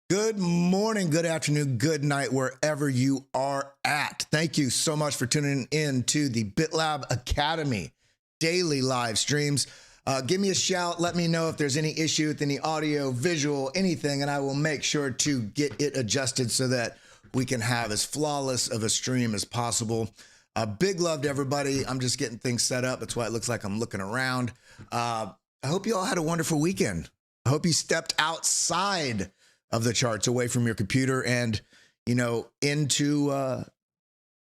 Good morning, good afternoon, good night, wherever you are at. Thank you so much for tuning in to the BitLab Academy daily live streams. Give me a shout. Let me know if there's any issue with any audio, visual, anything, and I will make sure to get it adjusted so that we can have as flawless of a stream as possible. Big love to everybody. I'm just getting things set up. That's why it looks like I'm looking around. I hope you all had a wonderful weekend. I hope you stepped outside of the charts, away from your computer and, into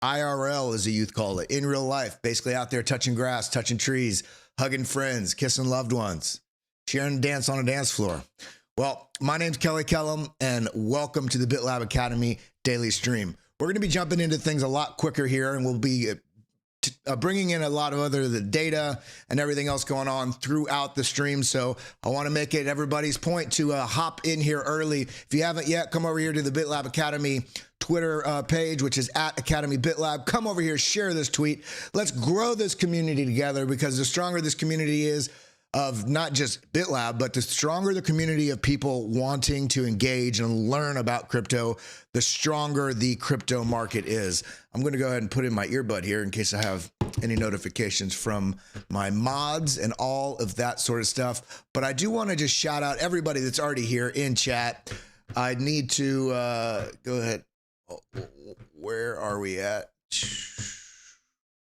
IRL, as the youth call it, in real life, basically out there touching grass, touching trees, hugging friends, kissing loved ones, sharing a dance on a dance floor. Well, my name's Kelly Kellam, and welcome to the BitLab Academy daily stream. We're going to be jumping into things a lot quicker here, and we'll be bringing in a lot of the data and everything else going on throughout the stream. So I want to make it everybody's point to hop in here early. If you haven't yet, come over here to the BitLab Academy Twitter page, which is at Academy BitLab. Come over here, share this tweet. Let's grow this community together, because the stronger this community is of not just BitLab, but the stronger the community of people wanting to engage and learn about crypto, the stronger the crypto market is. I'm going to go ahead and put in my earbud here in case I have any notifications from my mods and all of that sort of stuff. But I do want to just shout out everybody that's already here in chat. I need to go ahead. Where are we at?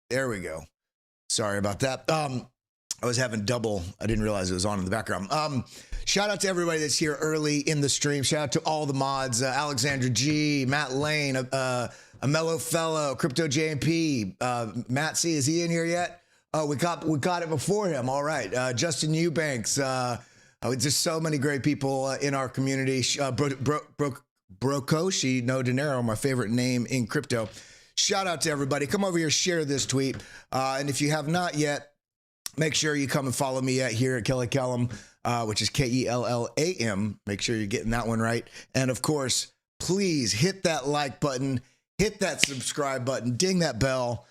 There we go. Sorry about that. I was having double. I didn't realize it was on in the background. Shout out to everybody that's here early in the stream. Shout out to all the mods, Alexandra G, Matt Lane, a Mellow Fellow, Crypto JMP, Matt C. Is he in here yet? Oh, we got it before him. All right. Justin Eubanks. Just so many great people in our community. Brokoshi No Dinero, my favorite name in crypto. Shout out to everybody. Come over here, share this tweet. And if you have not yet, make sure you come and follow me here at Kelly Kellam, which is Kellam. Make sure you're getting that one right. And of course, please hit that like button, hit that subscribe button, ding that bell.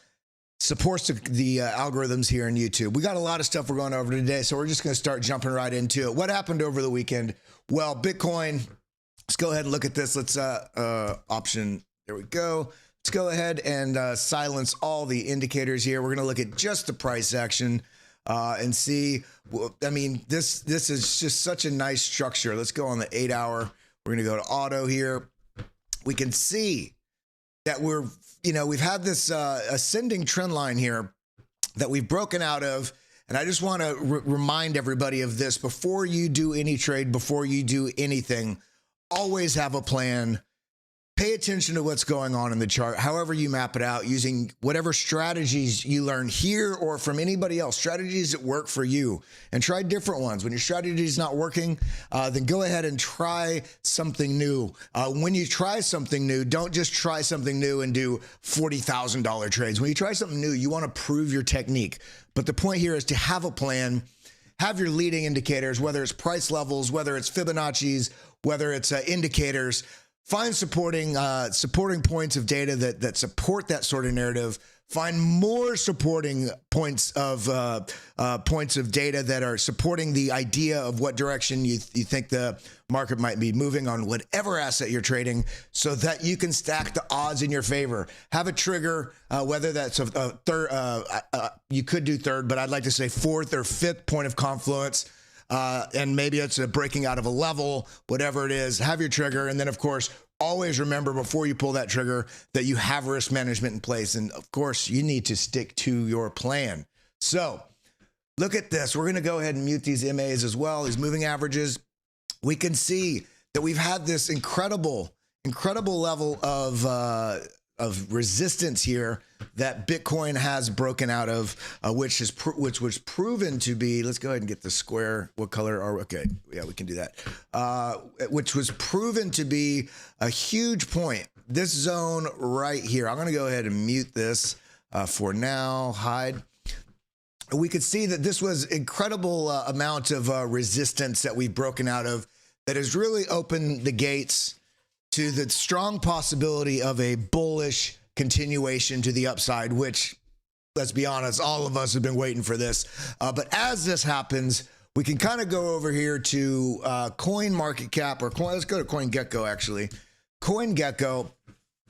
Supports the algorithms here on YouTube. We got a lot of stuff we're going over today, so we're just going to start jumping right into it. What happened over the weekend? Well, Bitcoin. Let's go ahead and look at this. Let's option. There we go. Let's go ahead and silence all the indicators here. We're going to look at just the price action. And see, I mean, this is just such a nice structure. Let's go on the 8 hour. We're going to go to auto here. We can see that we've had this ascending trend line here that we've broken out of. And I just want to remind everybody of this before you do any trade, before you do anything, always have a plan. Pay attention to what's going on in the chart, however you map it out, using whatever strategies you learn here or from anybody else, strategies that work for you, and try different ones. When your strategy is not working, then go ahead and try something new. When you try something new, don't just try something new and do $40,000 trades. When you try something new, you want to prove your technique. But the point here is to have a plan, have your leading indicators, whether it's price levels, whether it's Fibonacci's, whether it's indicators. Find supporting points of data that support that sort of narrative. Find more supporting points of data that are supporting the idea of what direction you think the market might be moving on whatever asset you're trading, so that you can stack the odds in your favor. Have a trigger, whether that's a third. You could do third, but I'd like to say fourth or fifth point of confluence. And maybe it's a breaking out of a level, whatever it is, have your trigger. And then, of course, always remember before you pull that trigger that you have risk management in place. And of course, you need to stick to your plan. So look at this. We're going to go ahead and mute these MAs as well, these moving averages. We can see that we've had this incredible level of resistance here that Bitcoin has broken out of, which was proven to be, let's go ahead and get the square. What color are we? Okay, yeah, we can do that. Which was proven to be a huge point. This zone right here. I'm going to go ahead and mute this for now, hide. We could see that this was incredible amount of resistance that we've broken out of that has really opened the gates to the strong possibility of a bullish continuation to the upside, which, let's be honest, all of us have been waiting for this. But as this happens, we can kind of go over here to coin market cap or coin. Let's go to CoinGecko actually. CoinGecko,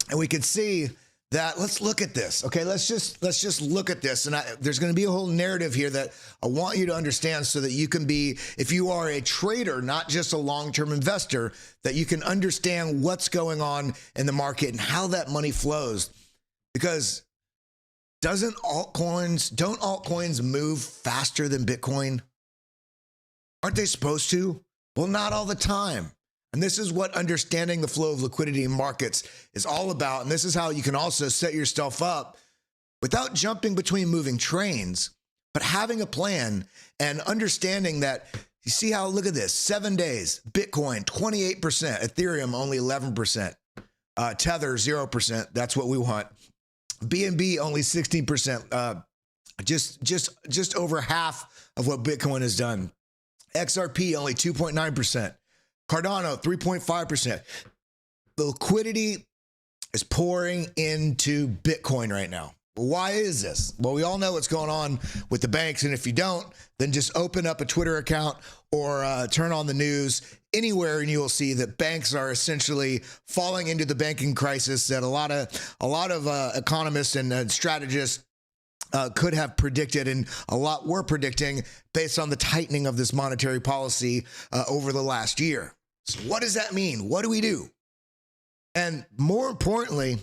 and we can see that. Let's look at this. Okay, let's just look at this. And there's going to be a whole narrative here that I want you to understand so that you can be, if you are a trader, not just a long-term investor, that you can understand what's going on in the market and how that money flows. Because don't altcoins move faster than Bitcoin? Aren't they supposed to? Well, not all the time. And this is what understanding the flow of liquidity in markets is all about. And this is how you can also set yourself up without jumping between moving trains, but having a plan and understanding that, you see how, look at this, 7 days, Bitcoin, 28%, Ethereum, only 11%, Tether, 0%. That's what we want. BNB, only 16%, just over half of what Bitcoin has done. XRP, only 2.9%. Cardano, 3.5%. The liquidity is pouring into Bitcoin right now. Why is this? Well, we all know what's going on with the banks. And if you don't, then just open up a Twitter account or turn on the news anywhere, and you will see that banks are essentially falling into the banking crisis that a lot of economists and strategists could have predicted, and a lot were predicting based on the tightening of this monetary policy over the last year. So what does that mean? What do we do? And more importantly,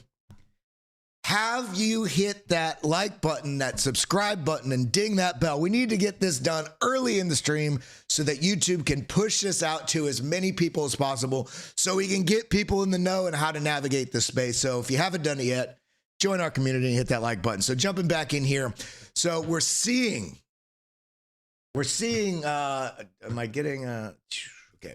have you hit that like button, that subscribe button, and ding that bell? We need to get this done early in the stream so that YouTube can push this out to as many people as possible so we can get people in the know and how to navigate this space. So if you haven't done it yet, join our community and hit that like button. So jumping back in here. So we're seeing, am I getting, okay.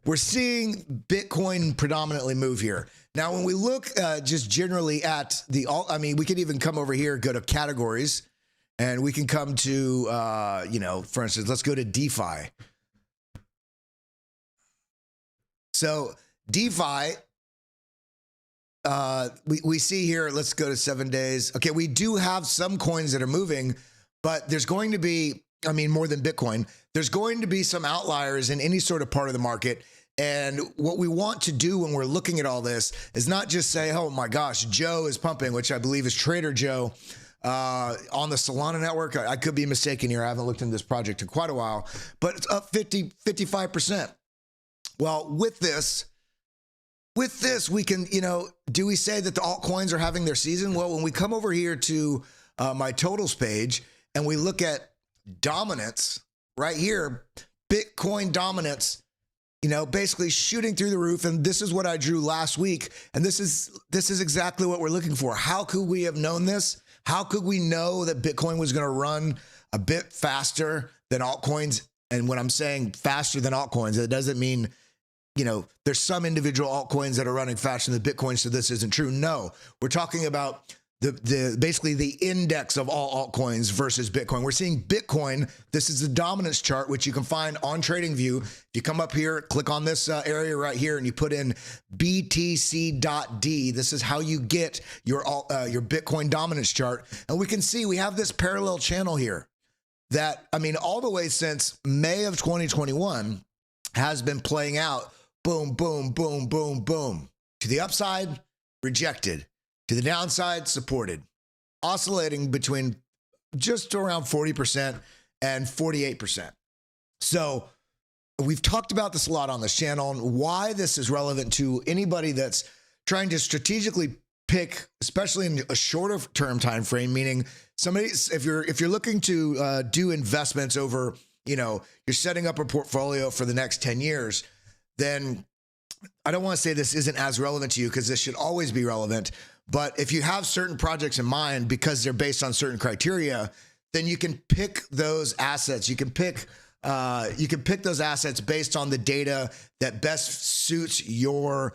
We're seeing Bitcoin predominantly move here. Now, when we look just generally at the we could even come over here, go to categories, and we can come to, for instance, let's go to DeFi. So DeFi, we see here, let's go to 7 days. Okay, we do have some coins that are moving, but there's going to be, more than Bitcoin, there's going to be some outliers in any sort of part of the market. And what we want to do when we're looking at all this is not just say, oh my gosh, Joe is pumping, which I believe is Trader Joe on the Solana network. I could be mistaken here. I haven't looked into this project in quite a while, but it's up 55%. Well, with this, we can, do we say that the altcoins are having their season? Well, when we come over here to my totals page and we look at dominance right here, Bitcoin dominance, basically shooting through the roof. And this is what I drew last week. And this is exactly what we're looking for. How could we have known this? How could we know that Bitcoin was going to run a bit faster than altcoins? And when I'm saying faster than altcoins, it doesn't mean, there's some individual altcoins that are running faster than Bitcoin, so this isn't true. No, we're talking about basically the index of all altcoins versus Bitcoin. We're seeing Bitcoin. This is the dominance chart, which you can find on TradingView. If you come up here, click on this area right here, and you put in BTC.D. This is how you get your Bitcoin dominance chart. And we can see we have this parallel channel here that, all the way since May of 2021 has been playing out. Boom, boom, boom, boom, boom. To the upside, rejected. To the downside, supported, oscillating between just around 40% and 48%. So we've talked about this a lot on this channel and why this is relevant to anybody that's trying to strategically pick, especially in a shorter term time frame, meaning somebody, if you're looking to do investments over, you're setting up a portfolio for the next 10 years, then I don't want to say this isn't as relevant to you because this should always be relevant. But if you have certain projects in mind because they're based on certain criteria, then you can pick those assets. You can pick those assets based on the data that best suits your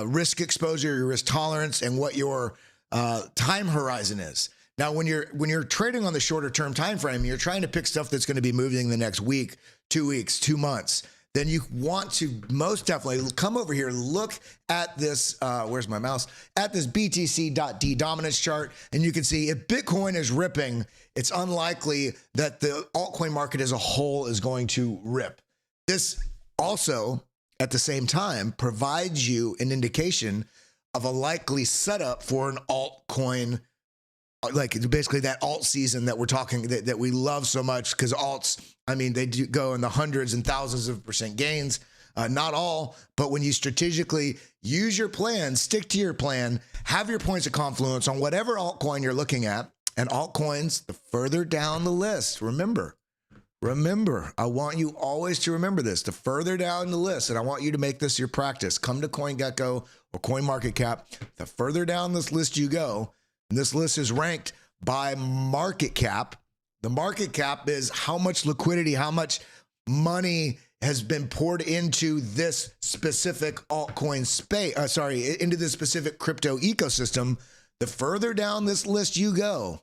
risk exposure, your risk tolerance, and what your time horizon is. Now, when you're trading on the shorter term time frame, you're trying to pick stuff that's going to be moving the next week, 2 weeks, 2 months. then you want to most definitely come over here, look at this, where's my mouse? At this BTC.D dominance chart, and you can see if Bitcoin is ripping, it's unlikely that the altcoin market as a whole is going to rip. This also, at the same time, provides you an indication of a likely setup for an altcoin, like basically that alt season that we're talking, that we love so much, because alts, I mean, they do go in the hundreds and thousands of % gains. Not all, but when you strategically use your plan, stick to your plan, have your points of confluence on whatever altcoin you're looking at, and altcoins, the further down the list, remember, I want you always to remember this, the further down the list, and I want you to make this your practice. Come to CoinGecko or CoinMarketCap. The further down this list you go, and this list is ranked by market cap. The market cap is how much liquidity, how much money has been poured into this specific altcoin space, into this specific crypto ecosystem. The further down this list you go,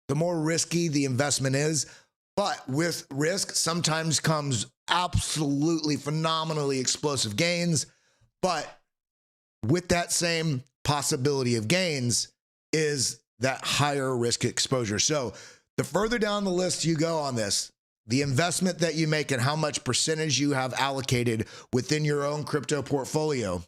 the more risky the investment is. But with risk sometimes comes absolutely phenomenally explosive gains. But with that same possibility of gains is that higher risk exposure. So the further down the list you go on this, the investment that you make and how much percentage you have allocated within your own crypto portfolio,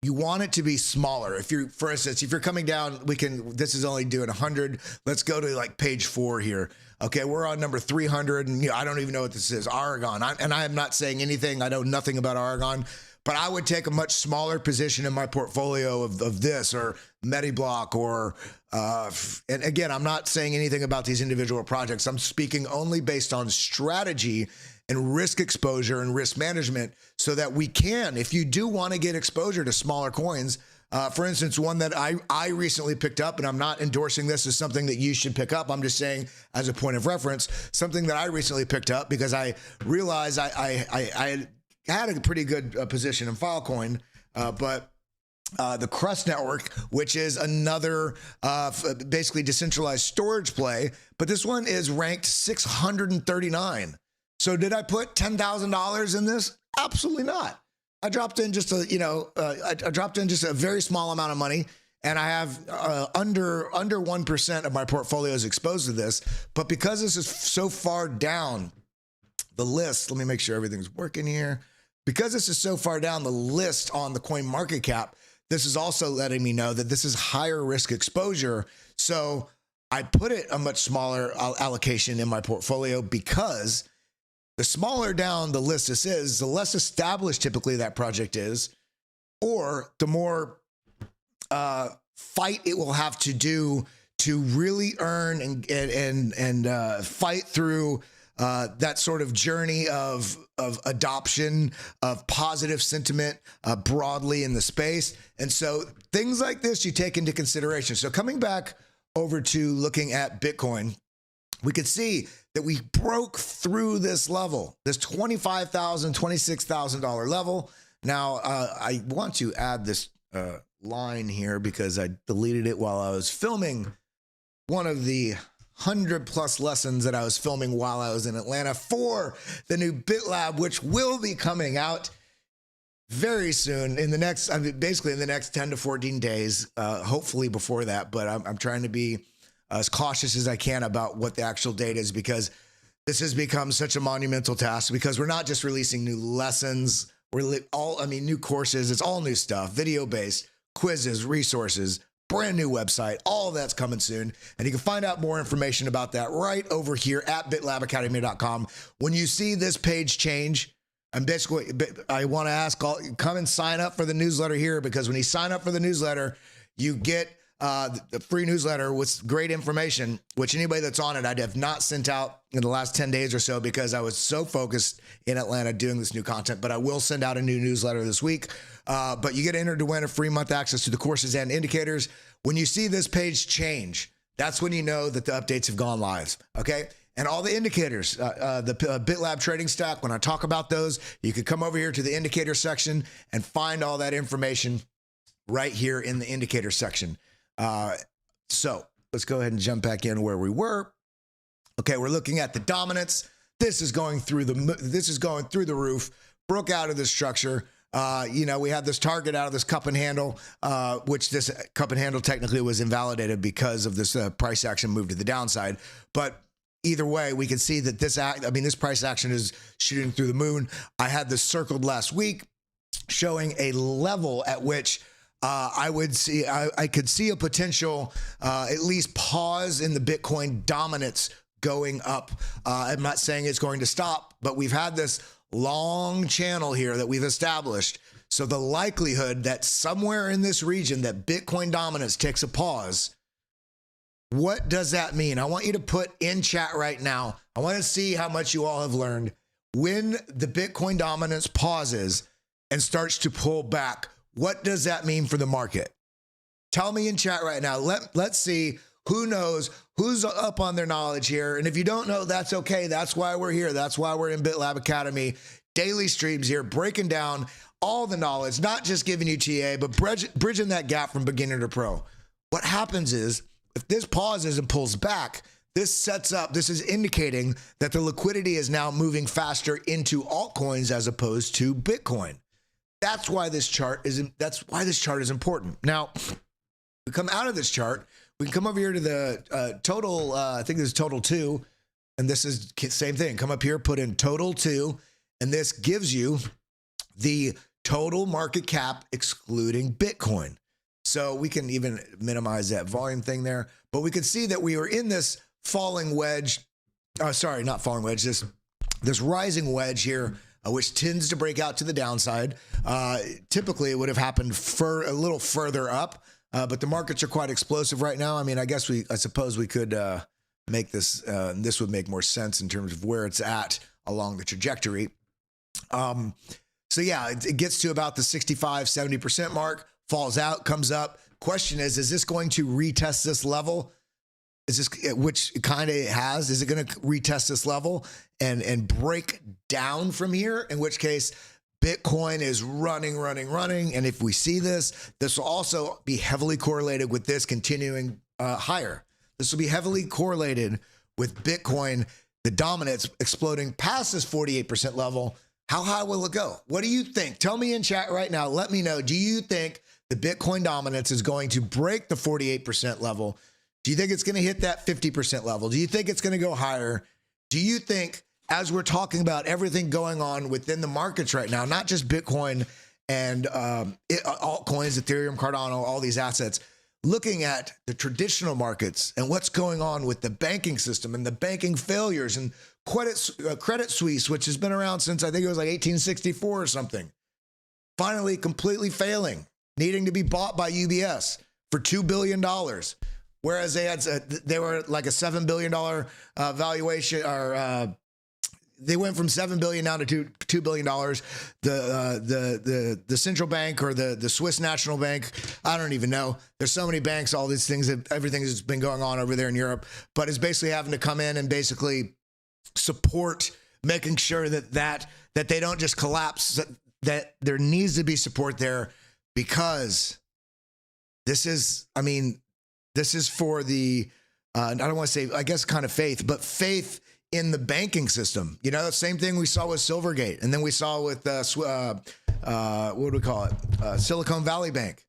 you want it to be smaller. If you're, for instance, if you're coming down, this is only doing 100. Let's go to like page 4 here. Okay, we're on number 300, and I don't even know what this is, Aragon. And I am not saying anything, I know nothing about Aragon, but I would take a much smaller position in my portfolio of this or Mediblock or, and again, I'm not saying anything about these individual projects. I'm speaking only based on strategy and risk exposure and risk management, so that we can, if you do want to get exposure to smaller coins, for instance, one that I recently picked up, and I'm not endorsing this as something that you should pick up. I'm just saying as a point of reference, something that I recently picked up because I realized I had a pretty good position in Filecoin, but the Crust Network, which is another basically decentralized storage play, but this one is ranked 639. So did I put $10,000 in this? Absolutely not. I dropped in just a very small amount of money, and I have under 1% of my portfolio is exposed to this. But because this is so far down the list, let me make sure everything's working here. Because this is so far down the list on the coin market cap, this is also letting me know that this is higher risk exposure. So I put it a much smaller allocation in my portfolio, because the smaller down the list this is, the less established typically that project is, or the more fight it will have to do to really earn and fight through that sort of journey of adoption, of positive sentiment broadly in the space. And so things like this you take into consideration. So coming back over to looking at Bitcoin, we could see that we broke through this level, this $25,000, $26,000 level. Now, I want to add this line here because I deleted it while I was filming one of the 100+ lessons that I was filming while I was in Atlanta for the new BitLab, which will be coming out very soon in the next, basically in the next 10 to 14 days, hopefully before that. But I'm trying to be as cautious as I can about what the actual date is, because this has become such a monumental task, because we're not just releasing new lessons, new courses, it's all new stuff, video-based, quizzes, resources, brand new website, all of that's coming soon. And you can find out more information about that right over here at bitlabacademy.com. When you see this page change, and basically, I want to ask come and sign up for the newsletter here, because when you sign up for the newsletter, you get the free newsletter with great information, which anybody that's on it, I have not sent out in the last 10 days or so, because I was so focused in Atlanta doing this new content. But I will send out a new newsletter this week. But you get entered to win a free month access to the courses and indicators. When you see this page change, that's when you know that the updates have gone live. Okay. And all the indicators, the BitLab trading stack, when I talk about those, you can come over here to the indicator section and find all that information right here in the indicator section. So let's go ahead and jump back in where we were. Okay, we're looking at the dominance. this is going through the roof, broke out of the structure. We had this target out of this cup and handle, which this cup and handle technically was invalidated because of this price action move to the downside. But either way, we can see that this price action is shooting through the moon. I had this circled last week showing a level at which I could see a potential, at least pause in the Bitcoin dominance going up. I'm not saying it's going to stop, but we've had this long channel here that we've established. So the likelihood that somewhere in this region that Bitcoin dominance takes a pause, what does that mean? I want you to put in chat right now. I want to see how much you all have learned. When the Bitcoin dominance pauses and starts to pull back, what does that mean for the market? Tell me in chat right now. Let's see who knows, who's up on their knowledge here. And if you don't know, that's okay. That's why we're here. That's why we're in BitLab Academy. Daily streams here, breaking down all the knowledge, not just giving you TA, but bridging that gap from beginner to pro. What happens is, if this pauses and pulls back, this is indicating that the liquidity is now moving faster into altcoins as opposed to Bitcoin. That's why this chart is important. Now, we come out of this chart, we can come over here to the total, I think this is total 2, and this is the same thing. Come up here, put in total 2, and this gives you the total market cap excluding Bitcoin. So we can even minimize that volume thing there, but we can see that we were in this falling wedge, not falling wedge, this rising wedge here, which tends to break out to the downside. Typically, it would have happened a little further up, but the markets are quite explosive right now. I mean, I suppose we could make this, this would make more sense in terms of where it's at along the trajectory. So yeah, it gets to about the 65, 70% mark, falls out, comes up. Question is this going to retest this level? Which it kind of has, is it going to retest this level and break down from here? In which case, Bitcoin is running. And if we see this will also be heavily correlated with this continuing higher. This will be heavily correlated with Bitcoin, the dominance exploding past this 48% level. How high will it go? What do you think? Tell me in chat right now. Let me know. Do you think the Bitcoin dominance is going to break the 48% level? Do you think it's going to hit that 50% level? Do you think it's going to go higher? Do you think, as we're talking about everything going on within the markets right now, not just Bitcoin and altcoins, Ethereum, Cardano, all these assets, looking at the traditional markets and what's going on with the banking system and the banking failures and Credit Suisse, which has been around since I think it was like 1864 or something, finally completely failing, needing to be bought by UBS for $2 billion. Whereas they were like a $7 billion valuation, or they went from $7 billion down to $2 billion. The central bank or the Swiss National Bank, I don't even know. There's so many banks, all these things, everything that's been going on over there in Europe, but it's basically having to come in and basically support, making sure that they don't just collapse, that there needs to be support there, because this is for the, I don't want to say, I guess, kind of faith, but faith in the banking system. You know, the same thing we saw with Silvergate, and then we saw with, what do we call it? Silicon Valley Bank.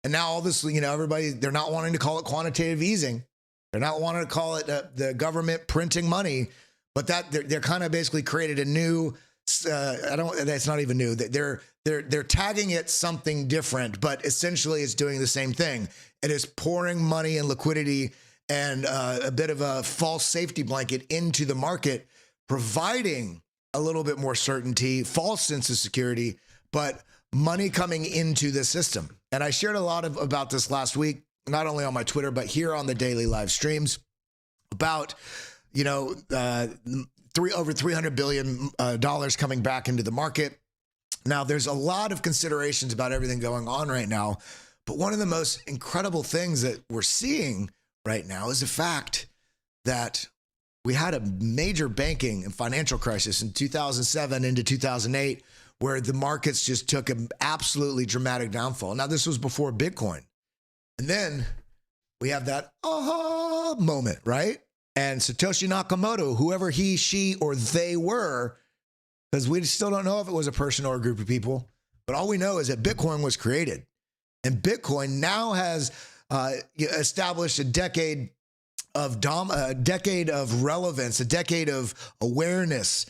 And now all this, everybody, they're not wanting to call it quantitative easing. They're not wanting to call it the government printing money, but that they're kind of basically created a new, that's not even new. They're tagging it something different, but essentially it's doing the same thing. It is pouring money and liquidity and a bit of a false safety blanket into the market, providing a little bit more certainty, false sense of security, but money coming into the system. And I shared a lot about this last week, not only on my Twitter, but here on the daily live streams, about, over $300 billion coming back into the market. Now, there's a lot of considerations about everything going on right now, but one of the most incredible things that we're seeing right now is the fact that we had a major banking and financial crisis in 2007 into 2008, where the markets just took an absolutely dramatic downfall. Now, this was before Bitcoin. And then we have that aha moment, right? And Satoshi Nakamoto, whoever he, she, or they were, because we still don't know if it was a person or a group of people, but all we know is that Bitcoin was created. And Bitcoin now has established a decade of relevance, a decade of awareness.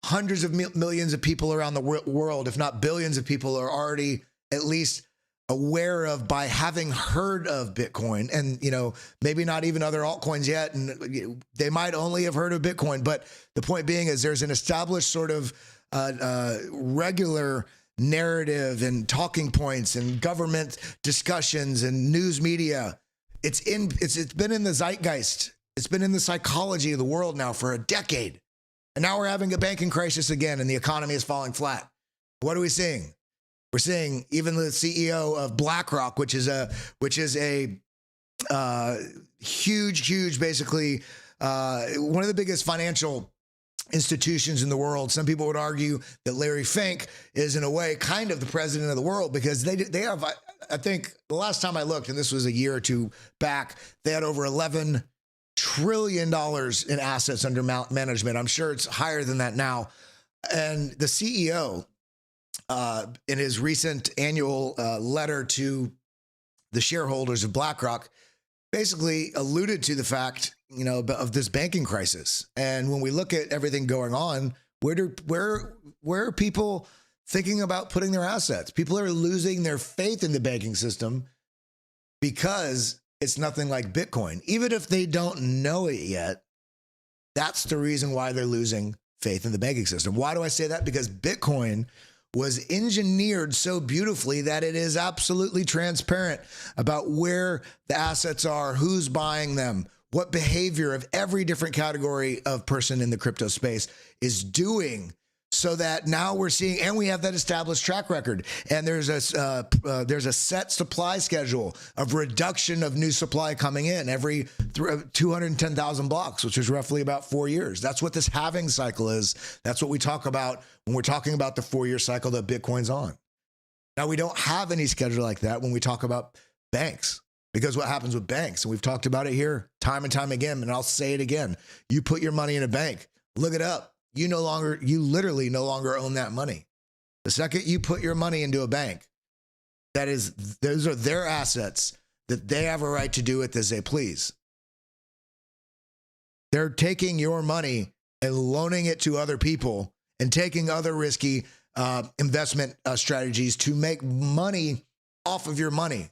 Hundreds of millions of people around the world, if not billions of people, are already at least aware of by having heard of Bitcoin, and maybe not even other altcoins yet, and they might only have heard of Bitcoin. But the point being is there's an established sort of regular narrative and talking points and government discussions and news media. It's been in the zeitgeist. It's been in the psychology of the world now for a decade. And now we're having a banking crisis again, and the economy is falling flat. What are we seeing? We're seeing even the CEO of BlackRock, which is a huge, basically one of the biggest financial institutions in the world. Some people would argue that Larry Fink is, in a way, kind of the president of the world, because they have, I think the last time I looked, and this was a year or two back, they had over $11 trillion in assets under management. I'm sure it's higher than that now. And the CEO, in his recent annual letter to the shareholders of BlackRock, basically alluded to the fact, of this banking crisis. And when we look at everything going on, where are people thinking about putting their assets? People are losing their faith in the banking system because it's nothing like Bitcoin. Even if they don't know it yet, that's the reason why they're losing faith in the banking system. Why do I say that? Because Bitcoin was engineered so beautifully that it is absolutely transparent about where the assets are, who's buying them, what behavior of every different category of person in the crypto space is doing, so that now we're seeing, and we have that established track record, and there's a set supply schedule of reduction of new supply coming in every 210,000 blocks, which is roughly about 4 years. That's what this halving cycle is. That's what we talk about when we're talking about the 4-year cycle that Bitcoin's on. Now, we don't have any schedule like that when we talk about banks, because what happens with banks, and we've talked about it here time and time again, and I'll say it again, you put your money in a bank, look it up. You literally no longer own that money. The second you put your money into a bank, those are their assets that they have a right to do with as they please. They're taking your money and loaning it to other people and taking other risky investment strategies to make money off of your money.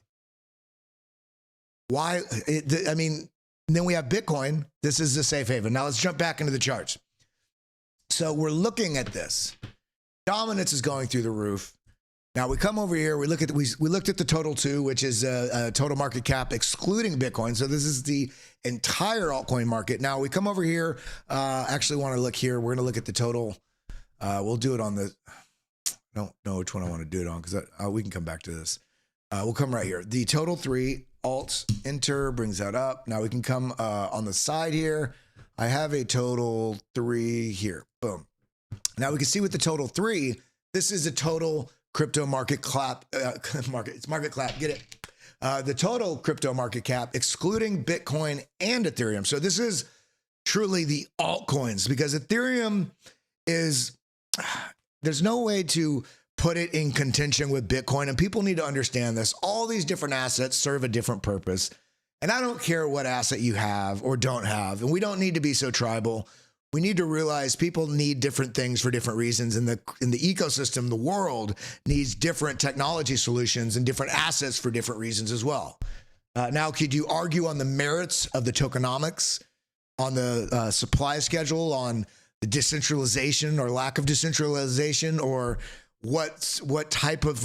Why? Then we have Bitcoin. This is the safe haven. Now let's jump back into the charts. So we're looking at this. Dominance is going through the roof. Now we come over here. We looked at the total too, which is total market cap excluding Bitcoin. So this is the entire altcoin market. Now we come over here. Actually, want to look here. We're going to look at the total. We'll do it on the. I don't know which one I want to do it on, because we can come back to this. We'll come right here. The total 3 alt enter brings that up. Now we can come on the side here. I have a total 3 here. Boom. Now we can see with the total 3, this is a total crypto market cap. It's market cap. Get it? The total crypto market cap, excluding Bitcoin and Ethereum. So this is truly the altcoins, because Ethereum is, there's no way to put it in contention with Bitcoin. And people need to understand this. All these different assets serve a different purpose. And I don't care what asset you have or don't have. And we don't need to be so tribal. We need to realize people need different things for different reasons. In the ecosystem, the world needs different technology solutions and different assets for different reasons as well. Now, could you argue on the merits of the tokenomics, on the supply schedule, on the decentralization or lack of decentralization, or what type of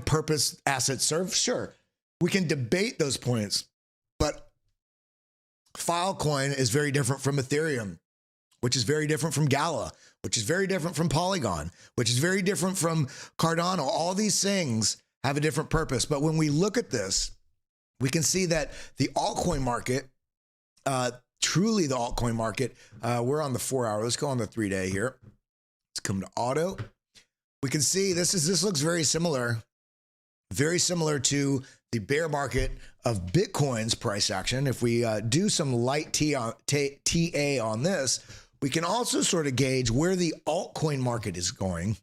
purpose assets serve? Sure. We can debate those points, but Filecoin is very different from Ethereum, which is very different from Gala, which is very different from Polygon, which is very different from Cardano. All these things have a different purpose. But when we look at this, we can see that the altcoin market, truly the altcoin market, we're on the 4-hour. Let's go on the 3-day here. Let's come to auto. We can see this looks very similar to the bear market of Bitcoin's price action, if we do some light TA on this, we can also sort of gauge where the altcoin market is going,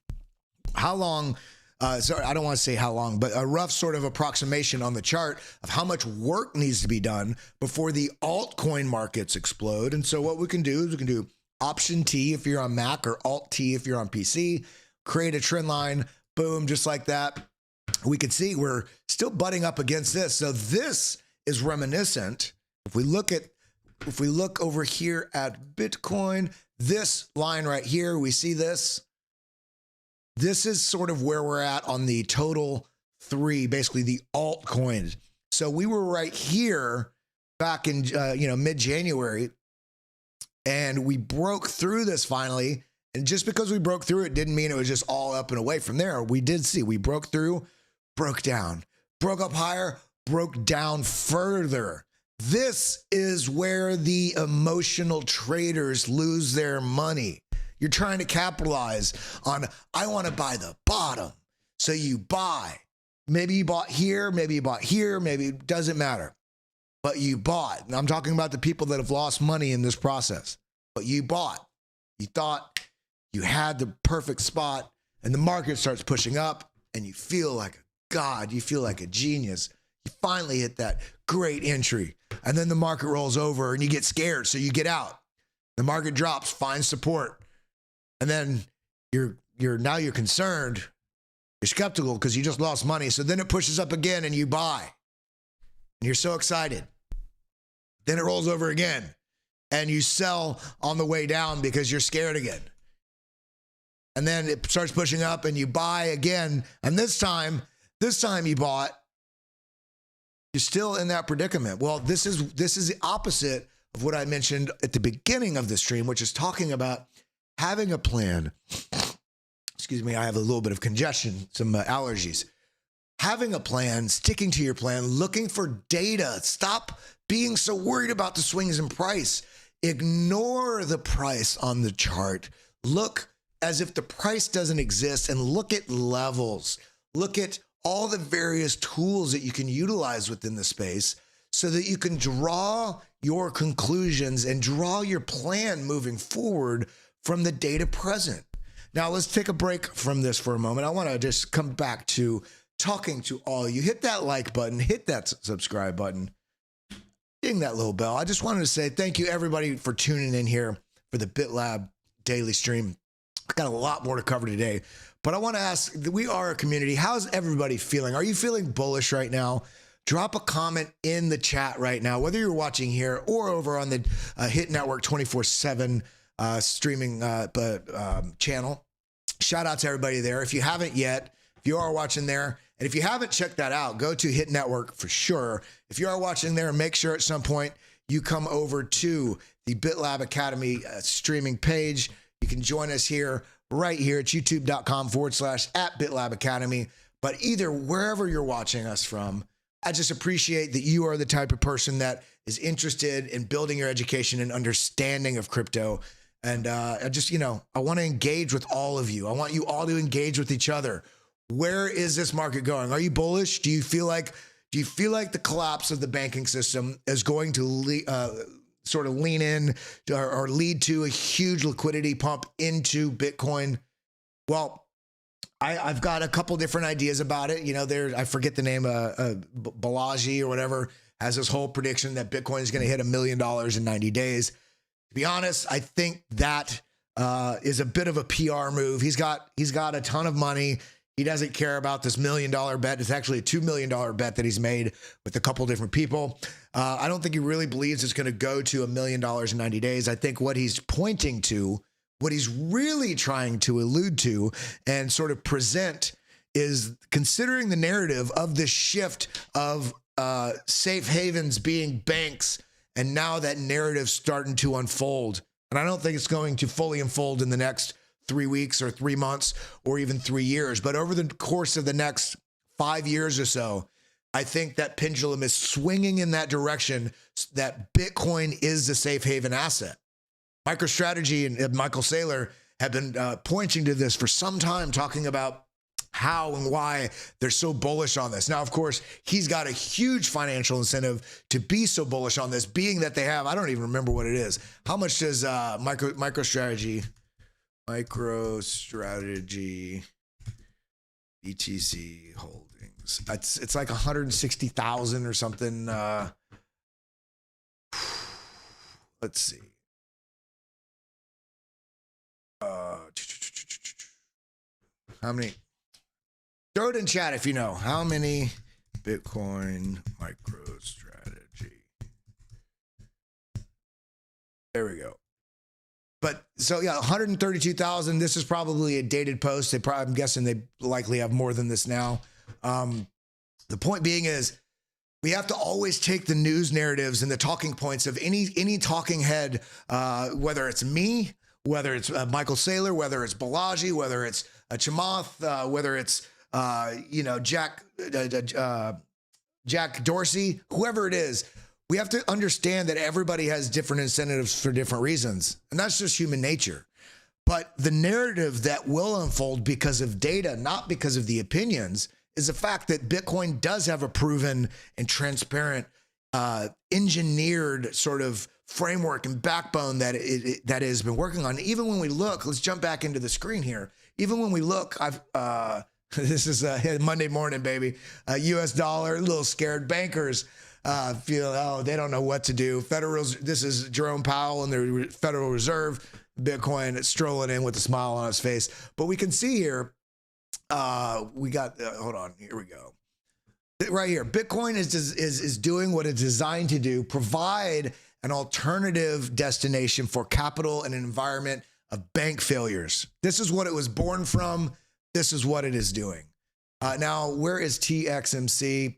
how long, sorry, I don't want to say how long, but a rough sort of approximation on the chart of how much work needs to be done before the altcoin markets explode. And so what we can do is we can do Option T if you're on Mac, or Alt T if you're on PC, create a trend line, boom, just like that. We can see we're still butting up against this. So this is reminiscent. If we look over here at Bitcoin, this line right here, we see this. This is sort of where we're at on the total three, basically the altcoins. So we were right here back in mid-January, and we broke through this finally. And just because we broke through it didn't mean it was just all up and away from there. We did see we broke through, broke down, broke up higher, broke down further. This is where the emotional traders lose their money. You're trying to capitalize on, I want to buy the bottom. So you buy. Maybe you bought here, maybe you bought here, maybe it doesn't matter. But you bought. And I'm talking about the people that have lost money in this process. But you bought. You thought you had the perfect spot, and the market starts pushing up, and you feel like a god. You feel like a genius. You finally hit that great entry. And then the market rolls over, and you get scared, so you get out. The market drops, finds support. And then you're concerned, you're skeptical because you just lost money. So then it pushes up again and you buy. And you're so excited. Then it rolls over again and you sell on the way down because you're scared again. And then it starts pushing up and you buy again. And this time you bought, you're still in that predicament. Well, this is the opposite of what I mentioned at the beginning of the stream, which is talking about having a plan. Excuse me, I have a little bit of congestion, some allergies. Having a plan, sticking to your plan, looking for data. Stop being so worried about the swings in price. Ignore the price on the chart. Look as if the price doesn't exist and look at levels. Look at all the various tools that you can utilize within the space so that you can draw your conclusions and draw your plan moving forward from the data present. Now let's take a break from this for a moment. I want to just come back to talking to all you. Hit that like button, hit that subscribe button, ding that little bell. I just wanted to say thank you everybody for tuning in here for the BitLab daily stream. I've got a lot more to cover today, but I want to ask, we are a community. How's everybody feeling? Are you feeling bullish right now? Drop a comment in the chat right now, whether you're watching here or over on the Hit Network 24/7 streaming channel. Shout out to everybody there. If you haven't yet, if you are watching there, and if you haven't checked that out, go to Hit Network for sure. If you are watching there, make sure at some point you come over to the BitLab Academy streaming page. You can join us here, right here at youtube.com/@BitLab Academy. But either wherever you're watching us from, I just appreciate that you are the type of person that is interested in building your education and understanding of crypto. And I just, I want to engage with all of you. I want you all to engage with each other. Where is this market going? Are you bullish? Do you feel like the collapse of the banking system is going to sort of lean in or lead to a huge liquidity pump into Bitcoin? Well, I've got a couple different ideas about it. I forget the name, Balaji or whatever, has this whole prediction that Bitcoin is going to hit $1 million in 90 days. To be honest, I think that is a bit of a PR move. He's got a ton of money. He doesn't care about this $1 million bet. It's actually a $2 million bet that he's made with a couple different people. I don't think he really believes it's going to go to $1 million in 90 days. I think what he's pointing to, what he's really trying to allude to and sort of present is considering the narrative of this shift of safe havens being banks. And now that narrative starting to unfold. And I don't think it's going to fully unfold in the next 3 weeks or 3 months or even 3 years. But over the course of the next 5 years or so, I think that pendulum is swinging in that direction, that Bitcoin is the safe haven asset. MicroStrategy and Michael Saylor have been pointing to this for some time, talking about how and why they're so bullish on this. Now, of course, he's got a huge financial incentive to be so bullish on this, being that they have, I don't even remember what it is. How much does MicroStrategy BTC holdings? It's like 160,000 or something. Let's see. How many? Throw it in chat if you know. How many Bitcoin MicroStrategy? There we go. But so yeah, 132,000. This is probably a dated post. I'm guessing they likely have more than this now. The point being is we have to always take the news narratives and the talking points of any talking head, whether it's me, whether it's Michael Saylor, whether it's Balaji, whether it's Chamath, whether it's Jack Dorsey, whoever it is. We have to understand that everybody has different incentives for different reasons, and that's just human nature. But the narrative that will unfold because of data, not because of the opinions, is the fact that Bitcoin does have a proven and transparent, engineered sort of framework and backbone that it has been working on. Even when we look, let's jump back into the screen here. Even when we look, this is Monday morning, baby. U.S. dollar, a little scared. Bankers feel, they don't know what to do. This is Jerome Powell and the Federal Reserve. Bitcoin strolling in with a smile on his face. But we can see here, we got, hold on, here we go. Right here, Bitcoin is doing what it's designed to do, provide an alternative destination for capital in an environment of bank failures. This is what it was born from. This is what it is doing. Now, where is TXMC?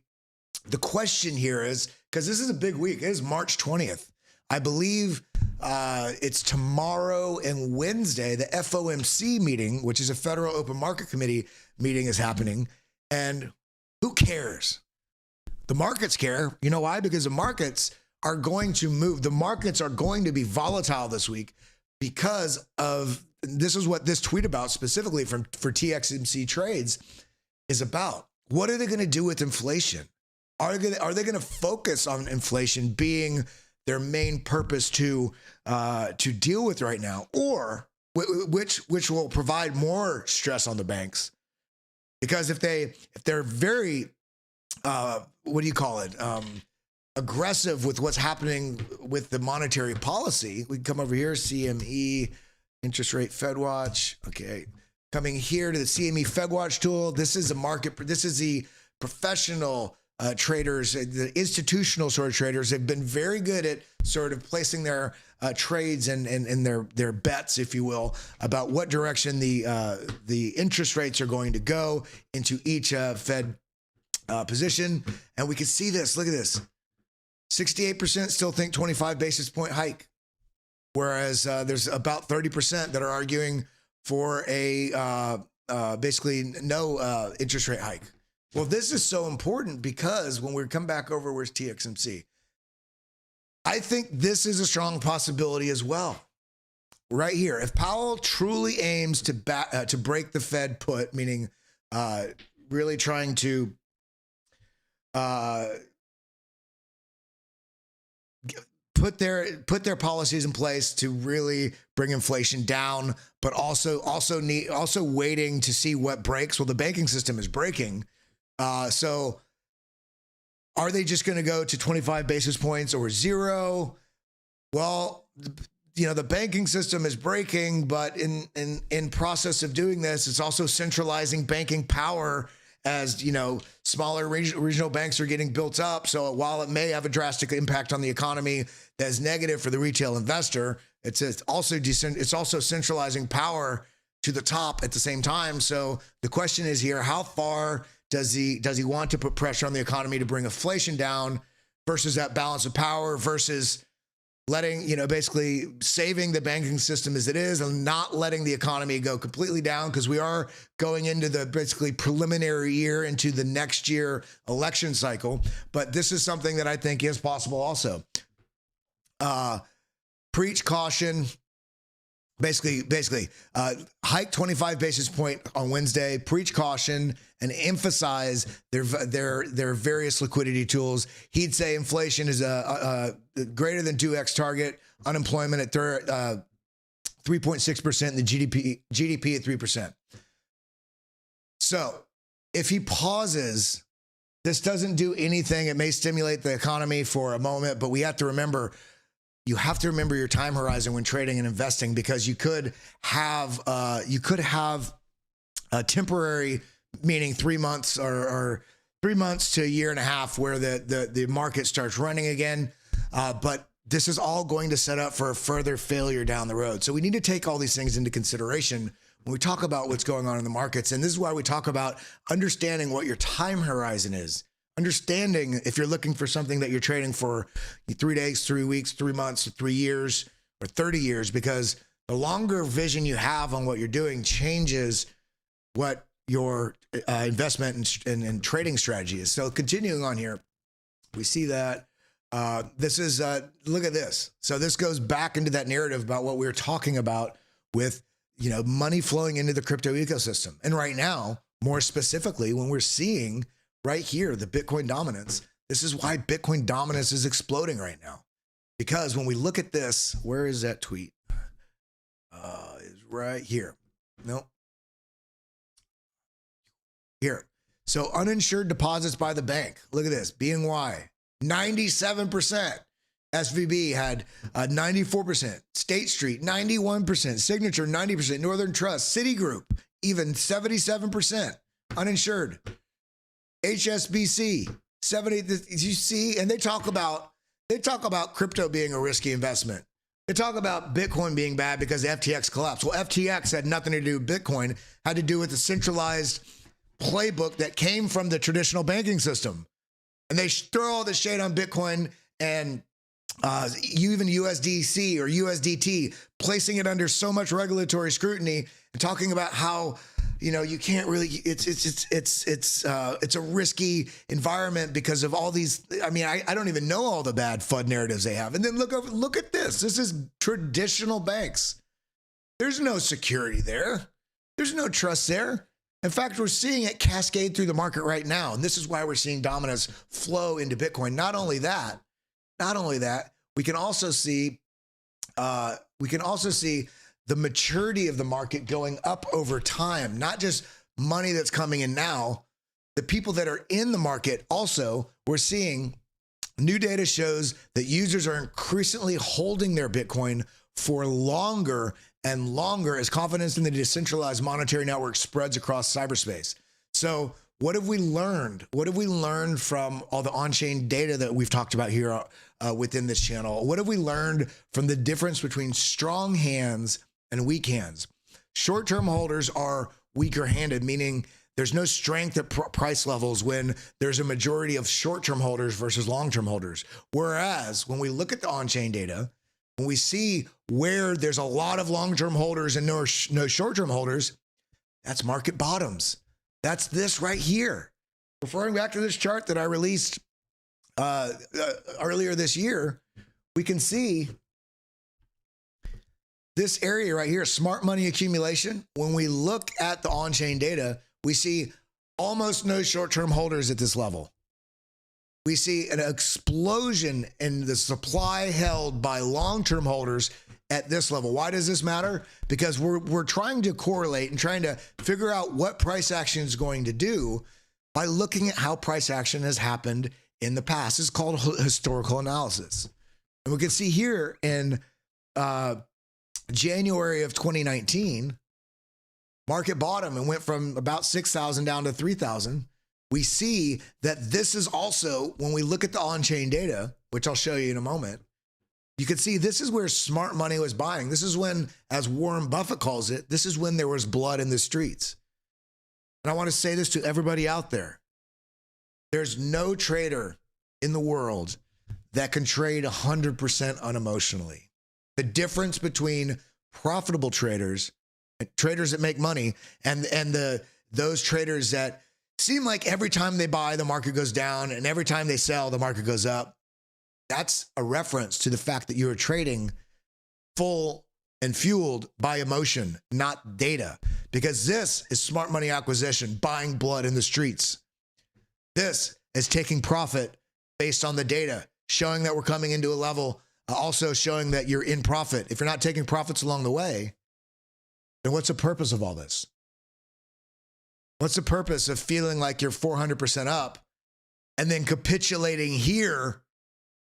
The question here is, because this is a big week, it is March 20th. I believe it's tomorrow and Wednesday, the FOMC meeting, which is a Federal Open Market Committee meeting, is happening. And who cares? The markets care. You know why? Because the markets are going to move. The markets are going to be volatile this week because of, this is what this tweet about specifically for TXMC trades is about. What are they going to do with inflation? Are they going to focus on inflation being their main purpose to deal with right now, or which will provide more stress on the banks? Because if they're very aggressive with what's happening with the monetary policy, we can come over here, CME interest rate FedWatch. Okay, coming here to the CME FedWatch tool. This is a market. This is the professional traders, the institutional sort of traders have been very good at sort of placing their trades and their bets, if you will, about what direction the interest rates are going to go into each Fed position. And we can see this. Look at this. 68% still think 25 basis point hike, whereas there's about 30% that are arguing for a basically no interest rate hike. Well, this is so important because when we come back over, where's TXMC? I think this is a strong possibility as well. Right here, if Powell truly aims to break the Fed put, meaning really trying to put their policies in place to really bring inflation down, but also waiting to see what breaks. Well, the banking system is breaking. So are they just going to go to 25 basis points or zero? Well, the banking system is breaking, but in process of doing this, it's also centralizing banking power as, smaller regional banks are getting built up. So while it may have a drastic impact on the economy that is negative for the retail investor, it's also centralizing power to the top at the same time. So the question is here, how far does he want to put pressure on the economy to bring inflation down versus that balance of power versus letting, basically saving the banking system as it is and not letting the economy go completely down, because we are going into the basically preliminary year into the next year election cycle. But this is something that I think is possible also. Preach caution. basically hike 25 basis point on Wednesday, preach caution, and emphasize their various liquidity tools. He'd say inflation is a greater than 2x target, unemployment at 3.6%, and the GDP at 3%. So if he pauses, this doesn't do anything. It may stimulate the economy for a moment, but we have to remember, you have to remember your time horizon when trading and investing, because you could have a temporary, meaning 3 months or 3 months to a year and a half, where the market starts running again. But this is all going to set up for a further failure down the road. So we need to take all these things into consideration when we talk about what's going on in the markets. And this is why we talk about understanding what your time horizon is. Understanding if you're looking for something that you're trading for 3 days, 3 weeks, 3 months, 3 years, or 30 years, because the longer vision you have on what you're doing changes what your investment and trading strategy is. So continuing on here, we see that this is, look at this. So this goes back into that narrative about what we were talking about with, money flowing into the crypto ecosystem. And right now, more specifically, when we're seeing right here, the Bitcoin dominance. This is why Bitcoin dominance is exploding right now. Because when we look at this, where is that tweet? It's right here. Nope. Here. So uninsured deposits by the bank. Look at this. BNY, 97%. SVB had 94%. State Street, 91%. Signature, 90%. Northern Trust, Citigroup, even 77%. Uninsured. HSBC, 70, you see, and they talk about crypto being a risky investment. They talk about Bitcoin being bad because FTX collapsed. Well, FTX had nothing to do with Bitcoin, it had to do with the centralized playbook that came from the traditional banking system. And they throw all the shade on Bitcoin and even USDC or USDT, placing it under so much regulatory scrutiny and talking about how, you can't really, it's a risky environment because of all these. I mean, I don't even know all the bad FUD narratives they have. And then look at this. This is traditional banks. There's no security there. There's no trust there. In fact, we're seeing it cascade through the market right now. And this is why we're seeing dominance flow into Bitcoin. Not only that, we can also see the maturity of the market going up over time, not just money that's coming in now. The people that are in the market also, we're seeing new data shows that users are increasingly holding their Bitcoin for longer and longer as confidence in the decentralized monetary network spreads across cyberspace. So what have we learned? What have we learned from all the on-chain data that we've talked about here within this channel? What have we learned from the difference between strong hands and weak hands? Short-term holders are weaker handed, meaning there's no strength at price levels when there's a majority of short-term holders versus long-term holders. Whereas when we look at the on-chain data, when we see where there's a lot of long-term holders and no short-term holders, that's market bottoms. That's this right here. Referring back to this chart that I released earlier this year, we can see this area right here, smart money accumulation. When we look at the on-chain data, we see almost no short-term holders at this level. We see an explosion in the supply held by long-term holders at this level. Why does this matter? Because we're trying to correlate and trying to figure out what price action is going to do by looking at how price action has happened in the past. It's called historical analysis. And we can see here in January of 2019, market bottom and went from about 6,000 down to 3,000. We see that this is also, when we look at the on-chain data, which I'll show you in a moment, you can see this is where smart money was buying. This is when, as Warren Buffett calls it, this is when there was blood in the streets. And I want to say this to everybody out there. There's no trader in the world that can trade 100% unemotionally. The difference between profitable traders, traders that make money, and those traders that seem like every time they buy, the market goes down, and every time they sell, the market goes up. That's a reference to the fact that you're trading full and fueled by emotion, not data, because this is smart money acquisition, buying blood in the streets. This is taking profit based on the data, showing that we're coming into a level, also showing that you're in profit. If you're not taking profits along the way, then what's the purpose of all this? What's the purpose of feeling like you're 400% up and then capitulating here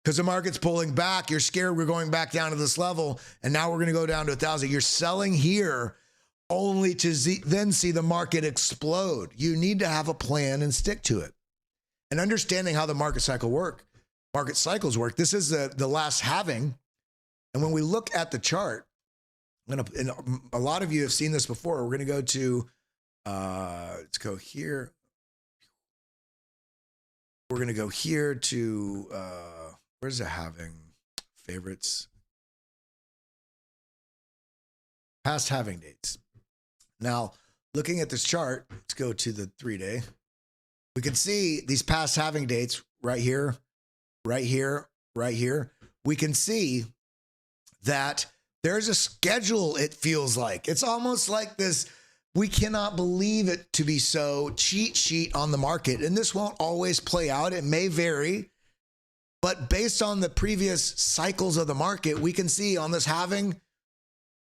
because the market's pulling back? You're scared we're going back down to this level, and now we're going to go down to 1,000. You're selling here only to then see the market explode. You need to have a plan and stick to it. And understanding how the market cycles work. This is the last halving. And when we look at the chart, and a lot of you have seen this before. We're going to go to, let's go here. We're going to go here to, where's the halving? Favorites. Past halving dates. Now, looking at this chart, let's go to the 3-day. We can see these past halving dates right here, right here, right here. We can see that there's a schedule, it feels like. It's almost like this, we cannot believe it to be so, cheat sheet on the market. And this won't always play out. It may vary. But based on the previous cycles of the market, we can see on this halving,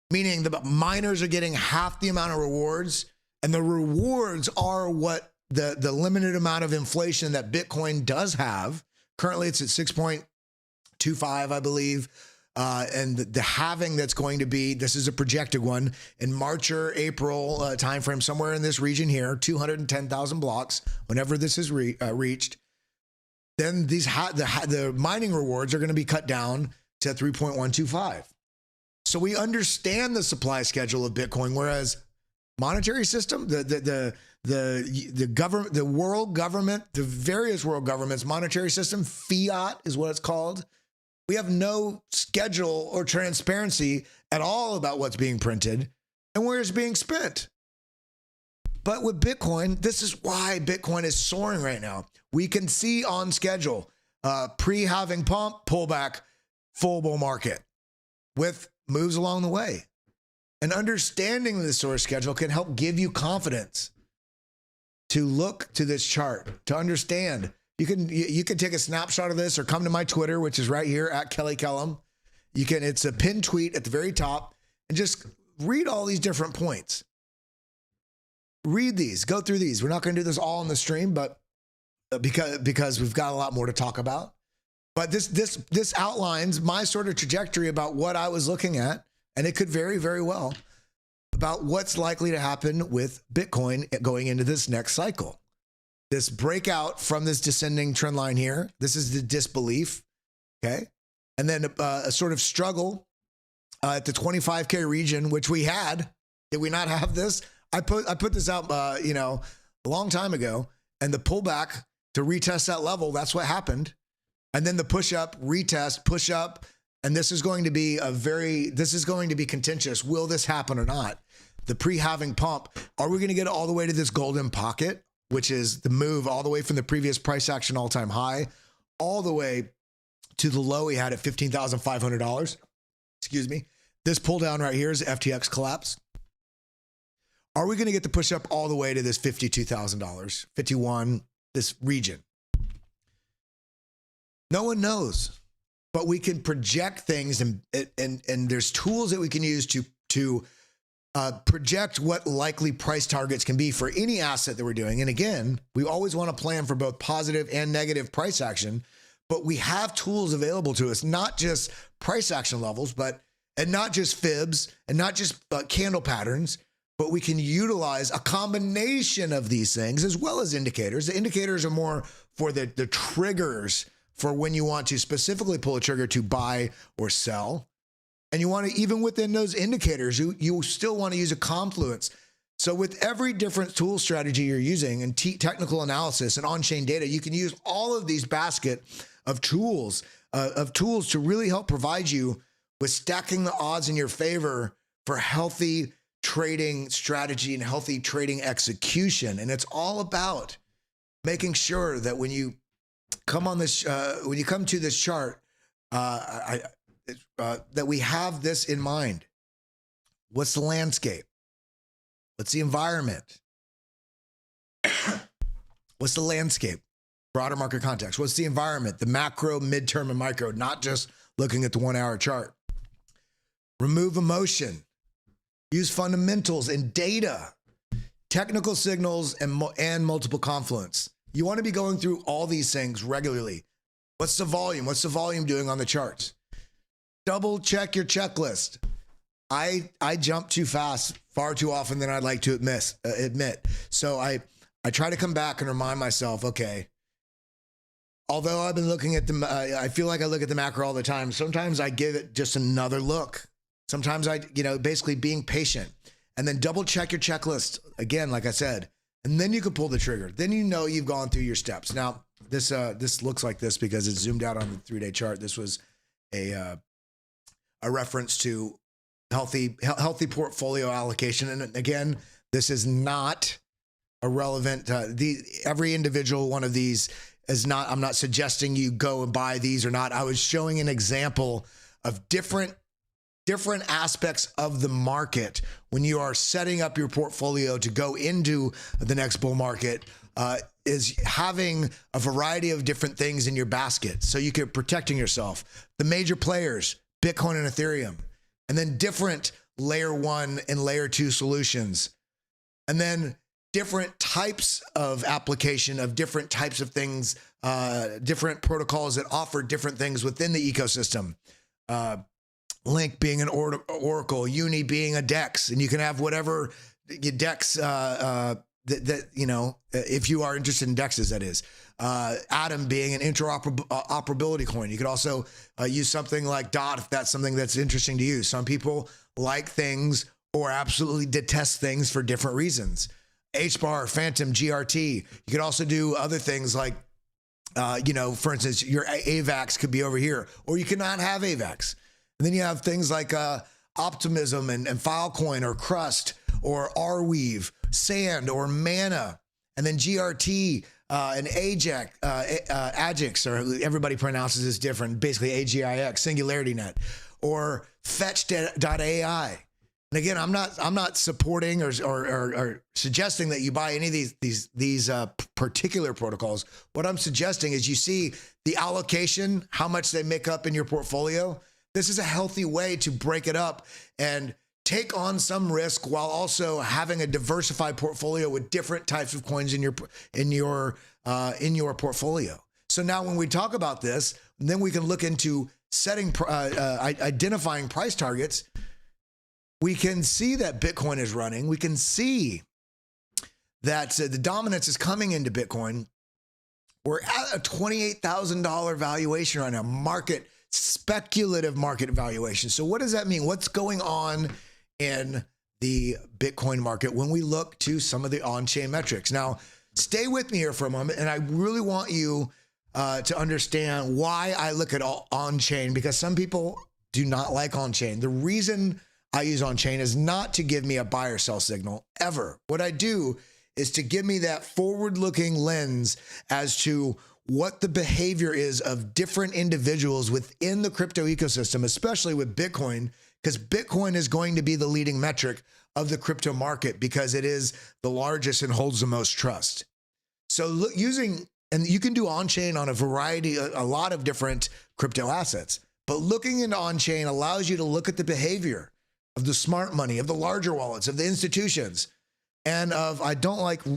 meaning the miners are getting half the amount of rewards. And the rewards are what the limited amount of inflation that Bitcoin does have. Currently, it's at 6.25, I believe. And the halving that's going to be, this is a projected one, in March or April timeframe, somewhere in this region here, 210,000 blocks, whenever this is reached, then the mining rewards are going to be cut down to 3.125. So we understand the supply schedule of Bitcoin, whereas monetary system, the government, the world government, the various world governments, monetary system, fiat is what it's called. We have no schedule or transparency at all about what's being printed and where it's being spent. But with Bitcoin, this is why Bitcoin is soaring right now. We can see on schedule, pre-halving pump, pullback, full bull market with moves along the way. And understanding the source schedule can help give you confidence to look to this chart, to understand. You can take a snapshot of this or come to my Twitter, which is right here at Kelly Kellam. It's a pinned tweet at the very top, and just read all these different points. Read these, go through these. We're not going to do this all on the stream, but because we've got a lot more to talk about. But this outlines my sort of trajectory about what I was looking at, and it could vary very well about what's likely to happen with Bitcoin going into this next cycle. This breakout from this descending trend line here, this is the disbelief, okay? And then a sort of struggle at the 25K region, which we had. Did we not have this? I put this out, a long time ago, and the pullback to retest that level, that's what happened. And then the push up, retest, push up, and this is going to be contentious. Will this happen or not? The pre-halving pump, are we going to get all the way to this golden pocket, which is the move all the way from the previous price action all-time high, all the way to the low we had at $15,500. Excuse me. This pull down right here is FTX collapse. Are we going to get the push up all the way to this $52,000, 51, this region? No one knows, but we can project things, and there's tools that we can use to project what likely price targets can be for any asset that we're doing. And again, we always want to plan for both positive and negative price action, but we have tools available to us, not just price action levels, and not just fibs and not just candle patterns, but we can utilize a combination of these things as well as indicators. The indicators are more for the triggers for when you want to specifically pull a trigger to buy or sell. And you want to, even within those indicators, you still want to use a confluence. So with every different tool strategy you're using and technical analysis and on-chain data, you can use all of these basket of tools to really help provide you with stacking the odds in your favor for healthy trading strategy and healthy trading execution. And it's all about making sure that when you come on this, when you come to this chart, that we have this in mind. What's the landscape? What's the environment? What's the landscape? Broader market context. What's the environment? The macro, midterm, and micro, not just looking at the 1 hour chart. Remove emotion. Use fundamentals and data, technical signals, and multiple confluence. You want to be going through all these things regularly. What's the volume? What's the volume doing on the charts? Double check your checklist. I jump too fast far too often than I'd like to admit. So I try to come back and remind myself, okay, although I've been looking at I feel like I look at the macro all the time. Sometimes I give it just another look. Sometimes basically being patient, and then double check your checklist again, like I said, and then you can pull the trigger. Then you know you've gone through your steps. Now this looks like this because it's zoomed out on the 3-day chart. This was a reference to healthy portfolio allocation, and again, this is not a relevant. Every individual one of these is not. I'm not suggesting you go and buy these or not. I was showing an example of different aspects of the market when you are setting up your portfolio to go into the next bull market, is having a variety of different things in your basket so you can protecting yourself. The major players, Bitcoin and Ethereum, and then different layer 1 and layer 2 solutions, and then different types of application of different types of things, different protocols that offer different things within the ecosystem. Link being an Oracle, Uni being a DEX, and you can have whatever DEX that if you are interested in DEXs, that is. Atom being an interoperability coin. You could also use something like DOT if that's something that's interesting to you. Some people like things or absolutely detest things for different reasons. HBAR, Phantom, GRT. You could also do other things like, for instance, your AVAX could be over here, or you cannot have AVAX. And then you have things like Optimism and Filecoin or Crust or Arweave, Sand or Mana, and then GRT and Ajax, or everybody pronounces this different, basically AGIX, Singularity Net, or Fetch.ai. And again, I'm not supporting or suggesting that you buy any of these particular protocols. What I'm suggesting is you see the allocation, how much they make up in your portfolio. This is a healthy way to break it up and take on some risk while also having a diversified portfolio with different types of coins in your portfolio. So now when we talk about this, then we can look into setting, identifying price targets. We can see that Bitcoin is running. We can see that the dominance is coming into Bitcoin. We're at a $28,000 valuation right now, speculative market valuation. So what does that mean? What's going on in the Bitcoin market when we look to some of the on-chain metrics? Now, stay with me here for a moment, and I really want you to understand why I look at on-chain, because some people do not like on-chain. The reason I use on-chain is not to give me a buy or sell signal ever. What I do is to give me that forward-looking lens as to what the behavior is of different individuals within the crypto ecosystem, especially with Bitcoin, because Bitcoin is going to be the leading metric of the crypto market because it is the largest and holds the most trust. So and you can do on-chain on a lot of different crypto assets, but looking into on-chain allows you to look at the behavior of the smart money, of the larger wallets, of the institutions, and I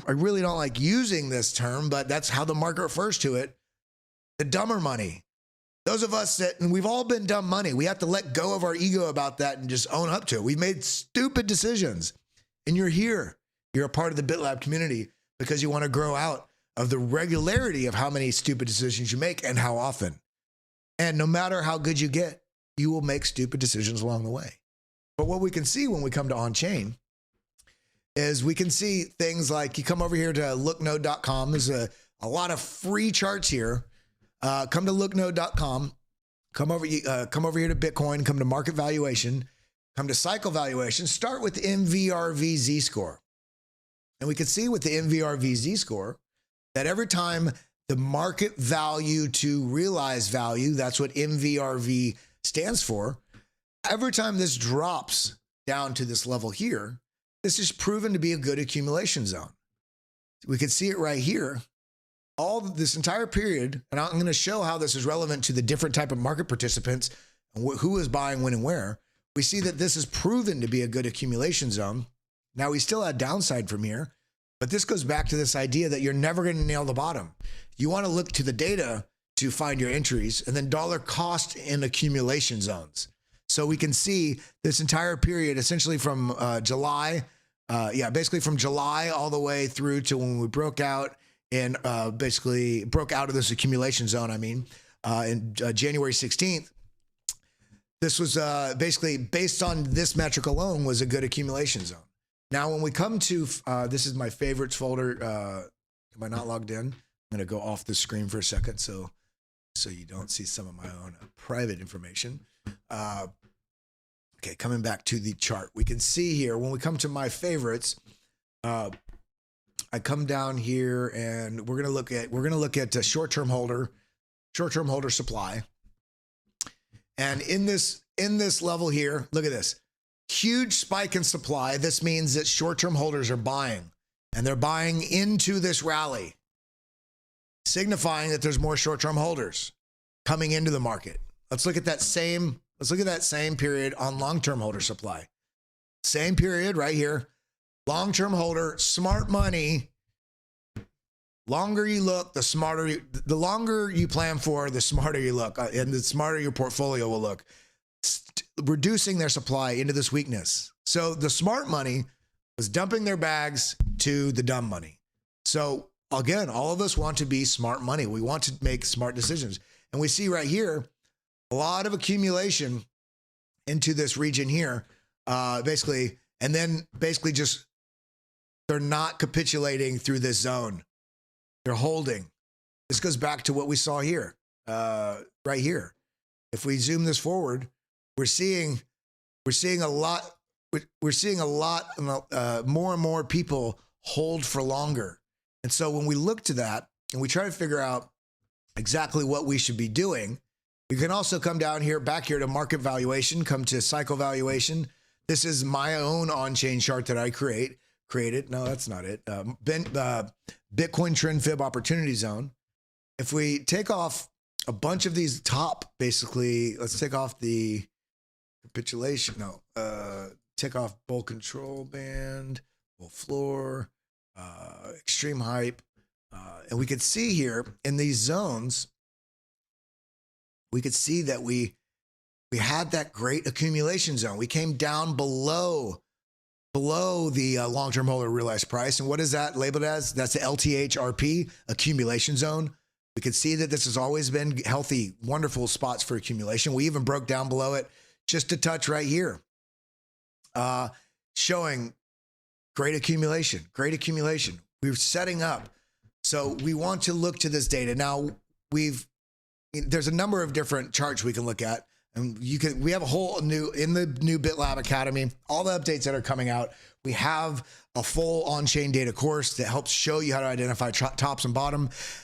really don't like using this term, but that's how the market refers to it, the dumber money. Those of us and we've all been dumb money. We have to let go of our ego about that and just own up to it. We've made stupid decisions, and you're here. You're a part of the BitLab community because you want to grow out of the regularity of how many stupid decisions you make and how often. And no matter how good you get, you will make stupid decisions along the way. But what we can see when we come to on-chain is we can see things like, you come over here to looknode.com. There's a lot of free charts here. Come to looknode.com. Come over here to Bitcoin. Come to market valuation. Come to cycle valuation. Start with the MVRV Z-score. And we can see with the MVRV Z-score that every time the market value to realized value, that's what MVRV stands for, every time this drops down to this level here, this is proven to be a good accumulation zone. We can see it right here. All this entire period, and I'm going to show how this is relevant to the different type of market participants and who is buying when and where. We see that this is proven to be a good accumulation zone. Now, we still had downside from here, but this goes back to this idea that you're never going to nail the bottom. You want to look to the data to find your entries, and then dollar cost in accumulation zones. So we can see this entire period essentially from July, basically from July all the way through to when we broke out and basically broke out of this accumulation zone, in January 16th. This was basically based on this metric alone was a good accumulation zone. Now, when we come to, this is my favorites folder. Am I not logged in? I'm gonna go off the screen for a second so you don't see some of my own private information. Okay, coming back to the chart, we can see here, when we come to my favorites, I come down here and we're gonna look at a short-term holder supply. And in this level here, look at this. Huge spike in supply. This means that short-term holders are buying, and they're buying into this rally, signifying that there's more short-term holders coming into the market. Let's look at that same period on long-term holder supply. Same period right here. Long-term holder, smart money. Longer you look, the longer you plan for, the smarter you look, and the smarter your portfolio will look. Reducing their supply into this weakness. So the smart money was dumping their bags to the dumb money. So again, all of us want to be smart money. We want to make smart decisions. And we see right here, a lot of accumulation into this region here, basically, and then basically just, they're not capitulating through this zone. They're holding. This goes back to what we saw here, right here. If we zoom this forward, we're seeing a lot more and more people hold for longer. And so when we look to that and we try to figure out exactly what we should be doing, we can also come down here, back here to market valuation, come to cycle valuation. This is my own on-chain chart that I created. No, that's not it. Bitcoin trend fib opportunity zone. If we take off a bunch of these top, basically, let's take off the capitulation. No, take off bull control band, bull floor, extreme hype. And we could see here in these zones, we could see that we had that great accumulation zone. We came down below the long-term holder realized price. And what is that labeled as? That's the LTHRP accumulation zone. We could see that this has always been healthy, wonderful spots for accumulation. We even broke down below it just a touch right here, showing great accumulation. We're setting up. So we want to look to this data. Now, there's a number of different charts we can look at. And we have a whole in the new BitLab Academy, all the updates that are coming out. We have a full on-chain data course that helps show you how to identify tops and bottoms,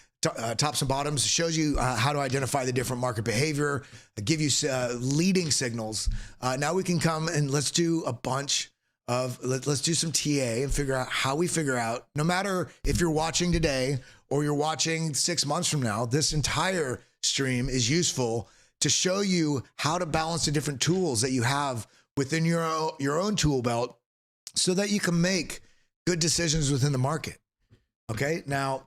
shows you how to identify the different market behavior, give you leading signals. Now we can come and let's do a bunch of, let's do some TA and figure out how we figure out, no matter if you're watching today or you're watching 6 months from now, this entire stream is useful to show you how to balance the different tools that you have within your own tool belt so that you can make good decisions within the market. Okay, now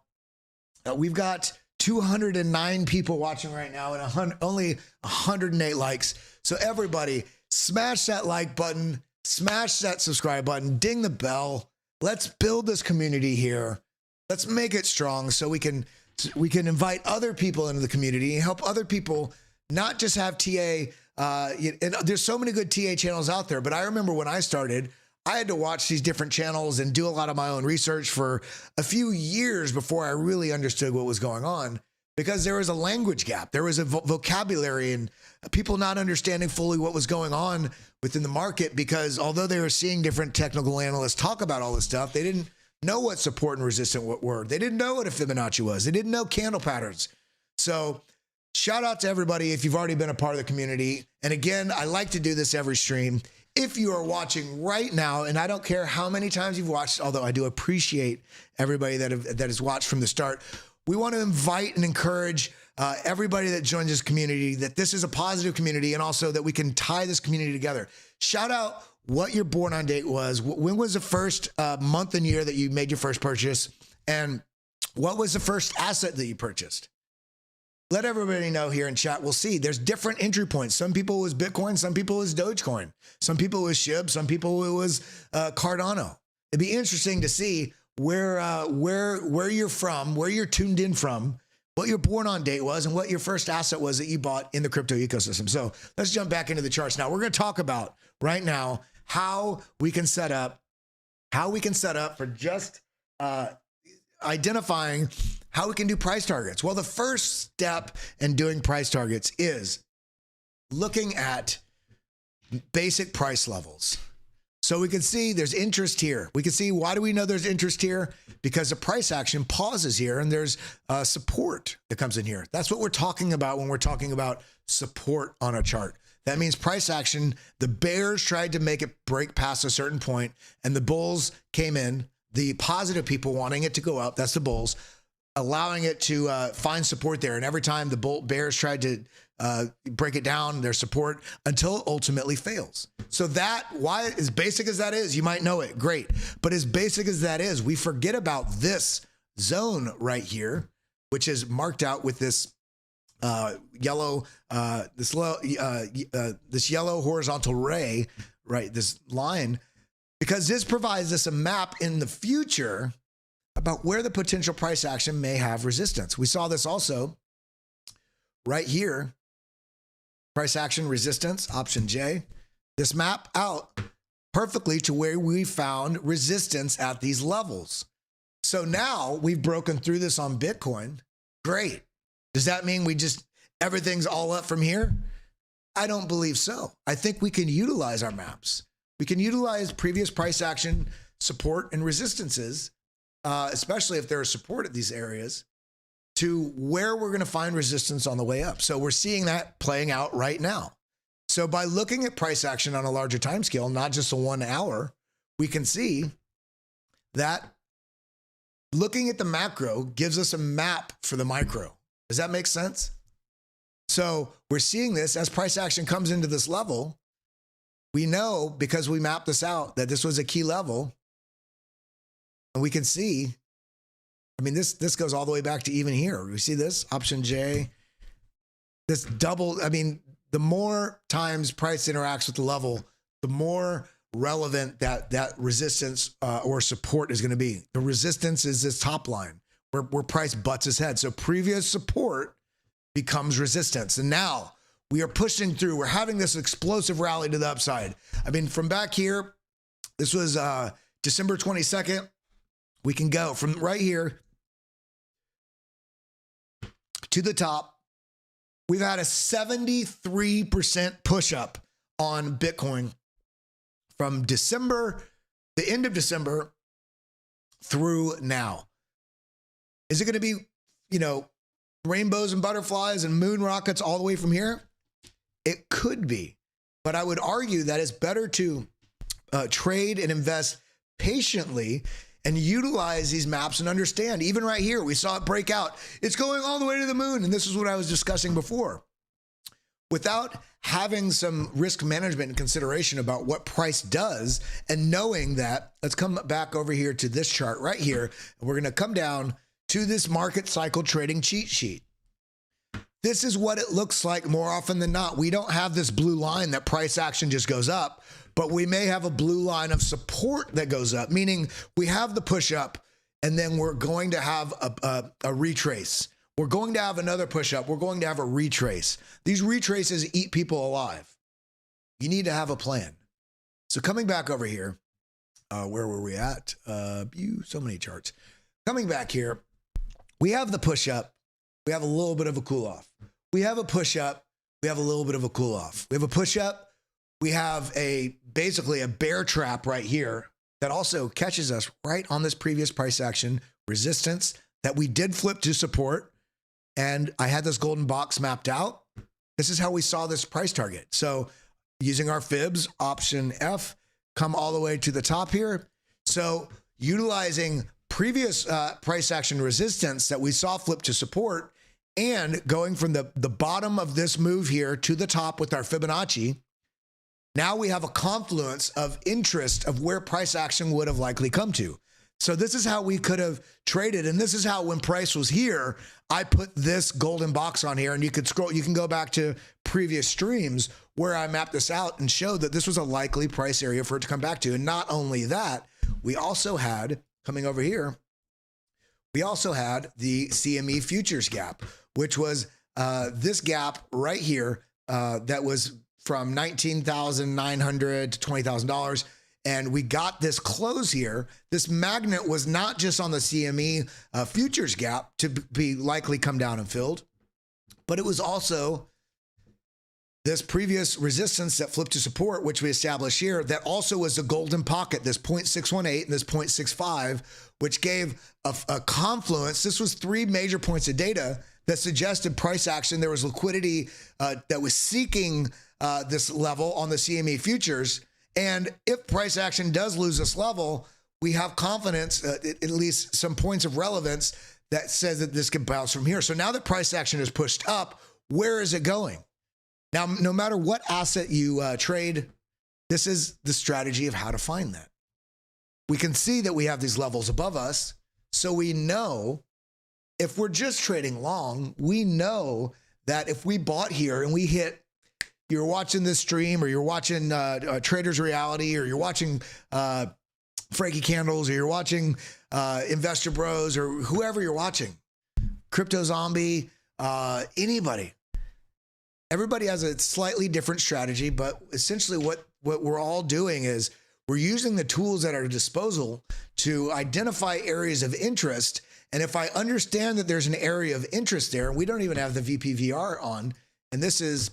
we've got 209 people watching right now and only 108 likes. So everybody, smash that like button, smash that subscribe button, ding the bell. Let's build this community here. Let's make it strong so we can invite other people into the community and help other people not just have TA. And there's so many good TA channels out there, but I remember when I started, I had to watch these different channels and do a lot of my own research for a few years before I really understood what was going on, because there was a language gap. There was a vocabulary and people not understanding fully what was going on within the market, because although they were seeing different technical analysts talk about all this stuff, they didn't know what support and resistance were. They didn't know what a Fibonacci was. They didn't know candle patterns. So shout out to everybody if you've already been a part of the community. And again, I like to do this every stream. If you are watching right now, and I don't care how many times you've watched, although I do appreciate everybody that has watched from the start, we want to invite and encourage everybody that joins this community, that this is a positive community, and also that we can tie this community together. Shout out what your born on date was. When was the first month and year that you made your first purchase? And what was the first asset that you purchased? Let everybody know here in chat. We'll see. There's different entry points. Some people it was Bitcoin. Some people it was Dogecoin. Some people it was SHIB. Some people it was Cardano. It'd be interesting to see where you're from, where you're tuned in from, what your born on date was, and what your first asset was that you bought in the crypto ecosystem. So let's jump back into the charts now. We're going to talk about right now how we can set up for just identifying how we can do price targets. Well, the first step in doing price targets is looking at basic price levels. So we can see there's interest here. We can see, why do we know there's interest here? Because the price action pauses here and there's support that comes in here. That's what we're talking about when we're talking about support on a chart. That means price action. The bears tried to make it break past a certain point and the bulls came in, the positive people wanting it to go up, that's the bulls, allowing it to find support there. And every time the bears tried to break it down, their support, until it ultimately fails. So that, why, as basic as that is, you might know it, great. But as basic as that is, we forget about this zone right here, which is marked out with this yellow, this yellow horizontal ray, right? This line, because this provides us a map in the future about where the potential price action may have resistance. We saw this also right here. Price action resistance, option J. This map out perfectly to where we found resistance at these levels. So now we've broken through this on Bitcoin. Great. Does that mean everything's all up from here? I don't believe so. I think we can utilize our maps. We can utilize previous price action support and resistances, especially if there is support at these areas, to where we're going to find resistance on the way up. So we're seeing that playing out right now. So by looking at price action on a larger time scale, not just a 1 hour, we can see that looking at the macro gives us a map for the micro. Does that make sense? So we're seeing this as price action comes into this level. We know, because we mapped this out, that this was a key level. And we can see, I mean, this goes all the way back to even here. We see this, option J, this double, I mean, the more times price interacts with the level, the more relevant that resistance or support is going to be. The resistance is this top line where price butts his head. So previous support becomes resistance. And now we are pushing through. We're having this explosive rally to the upside. I mean, from back here, this was December 22nd. We can go from right here to the top. We've had a 73% push up on Bitcoin from December, the end of December through now. Is it going to be, rainbows and butterflies and moon rockets all the way from here? It could be, but I would argue that it's better to trade and invest patiently and utilize these maps and understand. Even right here, we saw it break out. It's going all the way to the moon. And this is what I was discussing before. Without having some risk management and consideration about what price does and knowing that, let's come back over here to this chart right here. And we're going to come down to this market cycle trading cheat sheet. This is what it looks like more often than not. We don't have this blue line that price action just goes up, but we may have a blue line of support that goes up, meaning we have the push up and then we're going to have a retrace. We're going to have another push up. We're going to have a retrace. These retraces eat people alive. You need to have a plan. So coming back over here, where were we at? So many charts. Coming back here, we have the push up. We have a little bit of a cool off. We have a push up. We have a little bit of a cool off. We have a push up. We have basically a bear trap right here that also catches us right on this previous price action resistance that we did flip to support. And I had this golden box mapped out. This is how we saw this price target. So using our fibs, option F, come all the way to the top here. So utilizing previous price action resistance that we saw flip to support and going from the bottom of this move here to the top with our Fibonacci, now we have a confluence of interest of where price action would have likely come to. So this is how we could have traded. And this is how, when price was here, I put this golden box on here, and you could scroll, you can go back to previous streams where I mapped this out and showed that this was a likely price area for it to come back to. And not only that, we also had, coming over here, we also had the CME futures gap, which was this gap right here that was from $19,900 to $20,000. And we got this close here. This magnet was not just on the CME futures gap to be likely come down and filled, but it was also this previous resistance that flipped to support, which we established here, that also was the golden pocket, this 0.618 and this 0.65, which gave a confluence. This was 3 major points of data that suggested price action. There was liquidity that was seeking this level on the CME futures. And if price action does lose this level, we have confidence, at least some points of relevance that says that this can bounce from here. So now that price action is pushed up, where is it going? Now, no matter what asset you trade, this is the strategy of how to find that. We can see that we have these levels above us. So we know if we're just trading long, we know that if we bought here and we hit, you're watching this stream, or you're watching Traders Reality, or you're watching Frankie Candles, or you're watching Investor Bros, or whoever you're watching, Crypto Zombie, anybody. Everybody has a slightly different strategy, but essentially what we're all doing is we're using the tools at our disposal to identify areas of interest. And if I understand that there's an area of interest there, and we don't even have the VPVR on, and this is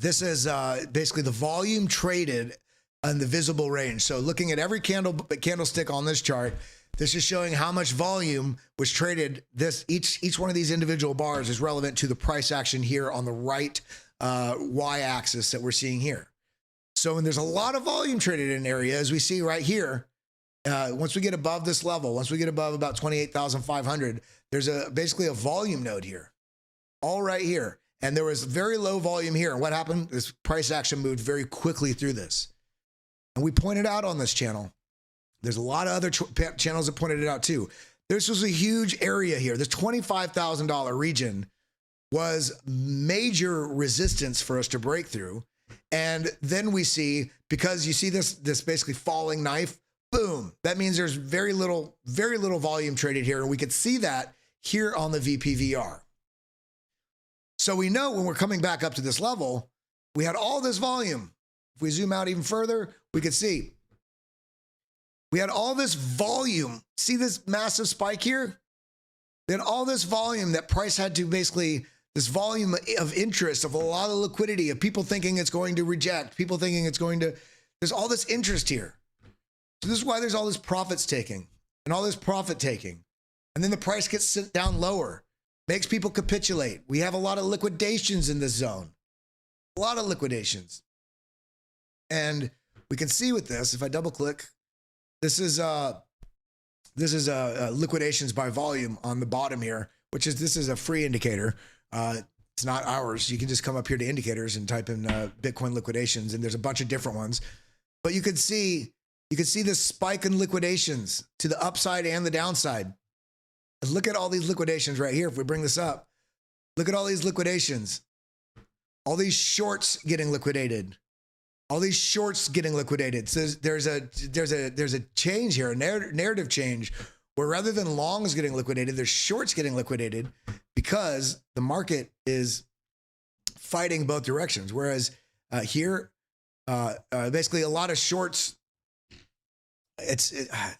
basically the volume traded on the visible range. So looking at every candlestick on this chart, this is showing how much volume was traded. Each one of these individual bars is relevant to the price action here on the right y-axis that we're seeing here. So when there's a lot of volume traded in an area, as we see right here, once we get above this level, once we get above about 28,500, there's basically a volume node here, all right here. And there was very low volume here. And what happened? This price action moved very quickly through this. And we pointed out on this channel, there's a lot of other channels that pointed it out too. This was a huge area here. This $25,000 region was major resistance for us to break through. And then we see, because you see this basically falling knife, boom, that means there's very little volume traded here. And we could see that here on the VPVR. So we know when we're coming back up to this level, we had all this volume. If we zoom out even further, we could see we had all this volume. See this massive spike here? We had all this volume that price had to basically, this volume of interest, of a lot of liquidity, of people thinking it's going to reject, people thinking it's going to, there's all this interest here. So this is why there's all this profits taking and all this profit taking. And then the price gets sent down lower. Makes people capitulate. We have a lot of liquidations in this zone, a lot of liquidations. And we can see with this, if I double click, this is liquidations by volume on the bottom here, this is a free indicator. It's not ours. You can just come up here to indicators and type in Bitcoin liquidations, and there's a bunch of different ones. But you could see this spike in liquidations to the upside and the downside. Look at all these liquidations right here. If we bring this up, look at all these liquidations, all these shorts getting liquidated, all these shorts getting liquidated. So there's a change here, a narrative change, where rather than longs getting liquidated, there's shorts getting liquidated because the market is fighting both directions. Whereas here, basically a lot of shorts. It's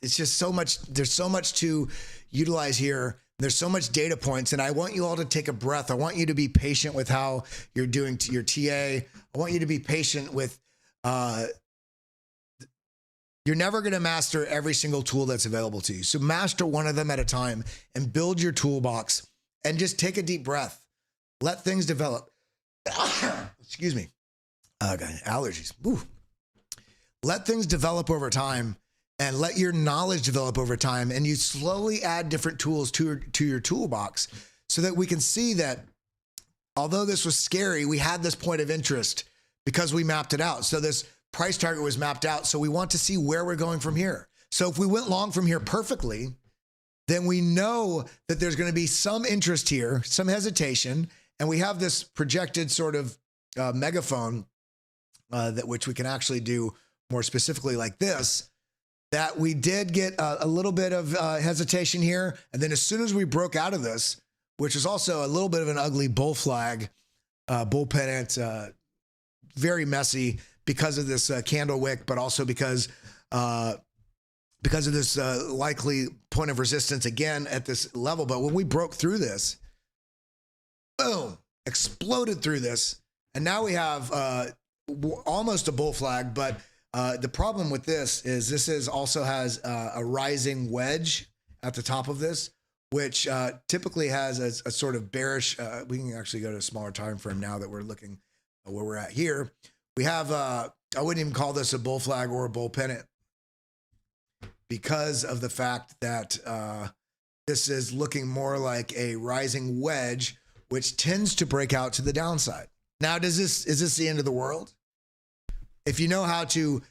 just so much. There's so much to utilize here. There's so much data points, and I want you all to take a breath. I want you to be patient with how you're doing your TA. I want you to be patient with. You're never going to master every single tool that's available to you. So master one of them at a time and build your toolbox, and just take a deep breath. Let things develop. Excuse me. Allergies. Ooh. Let things develop over time and let your knowledge develop over time. And you slowly add different tools to your toolbox so that we can see that although this was scary, we had this point of interest because we mapped it out. So this price target was mapped out. So we want to see where we're going from here. So if we went long from here perfectly, then we know that there's going to be some interest here, some hesitation. And we have this projected sort of megaphone which we can actually do more specifically like this, that we did get a little bit of hesitation here. And then as soon as we broke out of this, which is also a little bit of an ugly bull flag, bull pennant, very messy because of this candle wick, but also because of this likely point of resistance again at this level. But when we broke through this, boom, exploded through this. And now we have almost a bull flag, but the problem with this is also has a rising wedge at the top of this, which typically has a sort of bearish, we can actually go to a smaller time frame now that we're looking at where we're at here. We have, I wouldn't even call this a bull flag or a bull pennant because of the fact that this is looking more like a rising wedge, which tends to break out to the downside. Now, is this the end of the world? If you know how to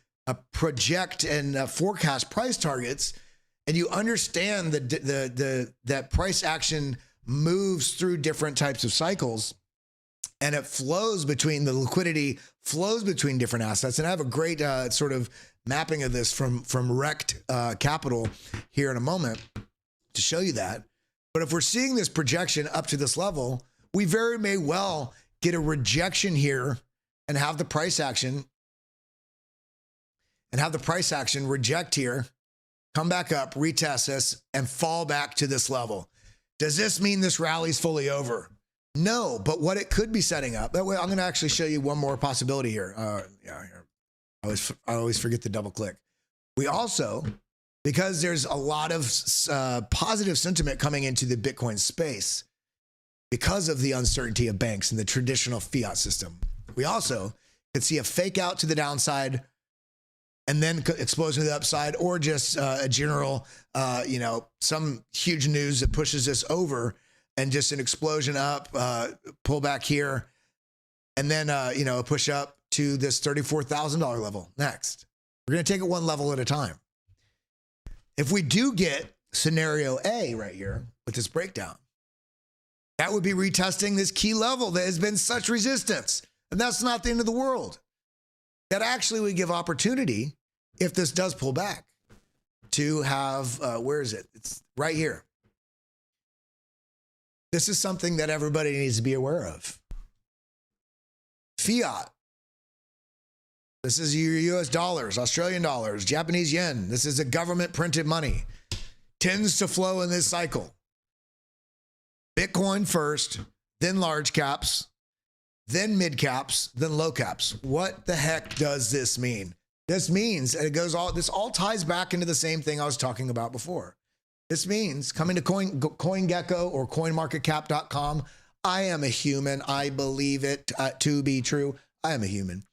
project and forecast price targets, and you understand that price action moves through different types of cycles, and it flows between the liquidity, flows between different assets. And I have a great sort of mapping of this from Rect Capital here in a moment to show you that. But if we're seeing this projection up to this level, we very may well get a rejection here and have the price action reject here, come back up, retest this, and fall back to this level. Does this mean this rally's fully over? No, but what it could be setting up, that way I'm going to actually show you one more possibility here. Here. I always forget to double click. We also, because there's a lot of positive sentiment coming into the Bitcoin space because of the uncertainty of banks and the traditional fiat system, we also could see a fake out to the downside and then explosion to the upside, or just a general, some huge news that pushes this over and just an explosion up, pull back here, and then, a push up to this $34,000 level next. We're going to take it one level at a time. If we do get scenario A right here with this breakdown, that would be retesting this key level that has been such resistance. And that's not the end of the world. That actually would give opportunity, if this does pull back, to have, where is it? It's right here. This is something that everybody needs to be aware of. Fiat. This is your US dollars, Australian dollars, Japanese yen. This is a government printed money. Tends to flow in this cycle. Bitcoin first, then large caps, then mid caps, then low caps. What the heck does this mean? This means, and this all ties back into the same thing I was talking about before. This means coming to CoinGecko or CoinMarketCap.com. I am a human. I believe it to be true. I am a human.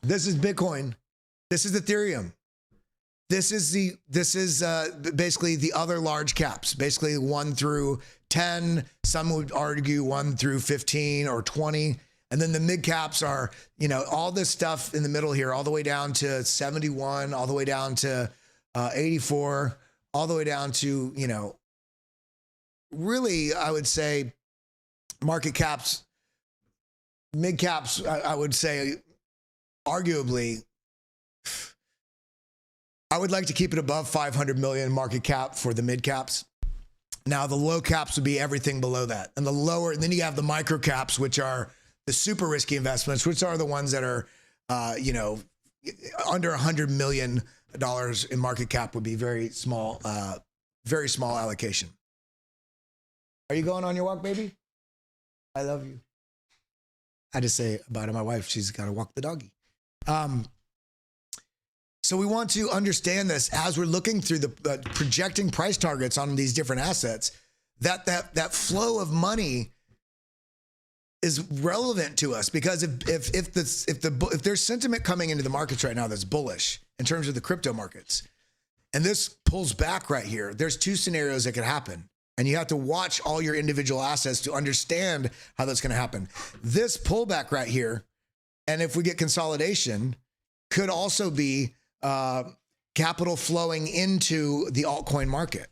This is Bitcoin. This is Ethereum. This is basically the other large caps, basically 1 through 10. Some would argue 1 through 15 or 20. And then the mid caps are, all this stuff in the middle here, all the way down to 71, all the way down to 84, all the way down to, really, I would say market caps, mid caps, I would say arguably, I would like to keep it above 500 million market cap for the mid caps. Now the low caps would be everything below that. And and then you have the micro caps, which are the super risky investments, which are the ones that are, under $100 million in market cap would be very small allocation. Are you going on your walk, baby? I love you. I just say about my wife, she's got to walk the doggy. So we want to understand this as we're looking through the projecting price targets on these different assets, that flow of money is relevant to us, because if there's sentiment coming into the markets right now that's bullish in terms of the crypto markets, and this pulls back right here, there's two scenarios that could happen. And you have to watch all your individual assets to understand how that's going to happen. This pullback right here, and if we get consolidation, could also be capital flowing into the altcoin market.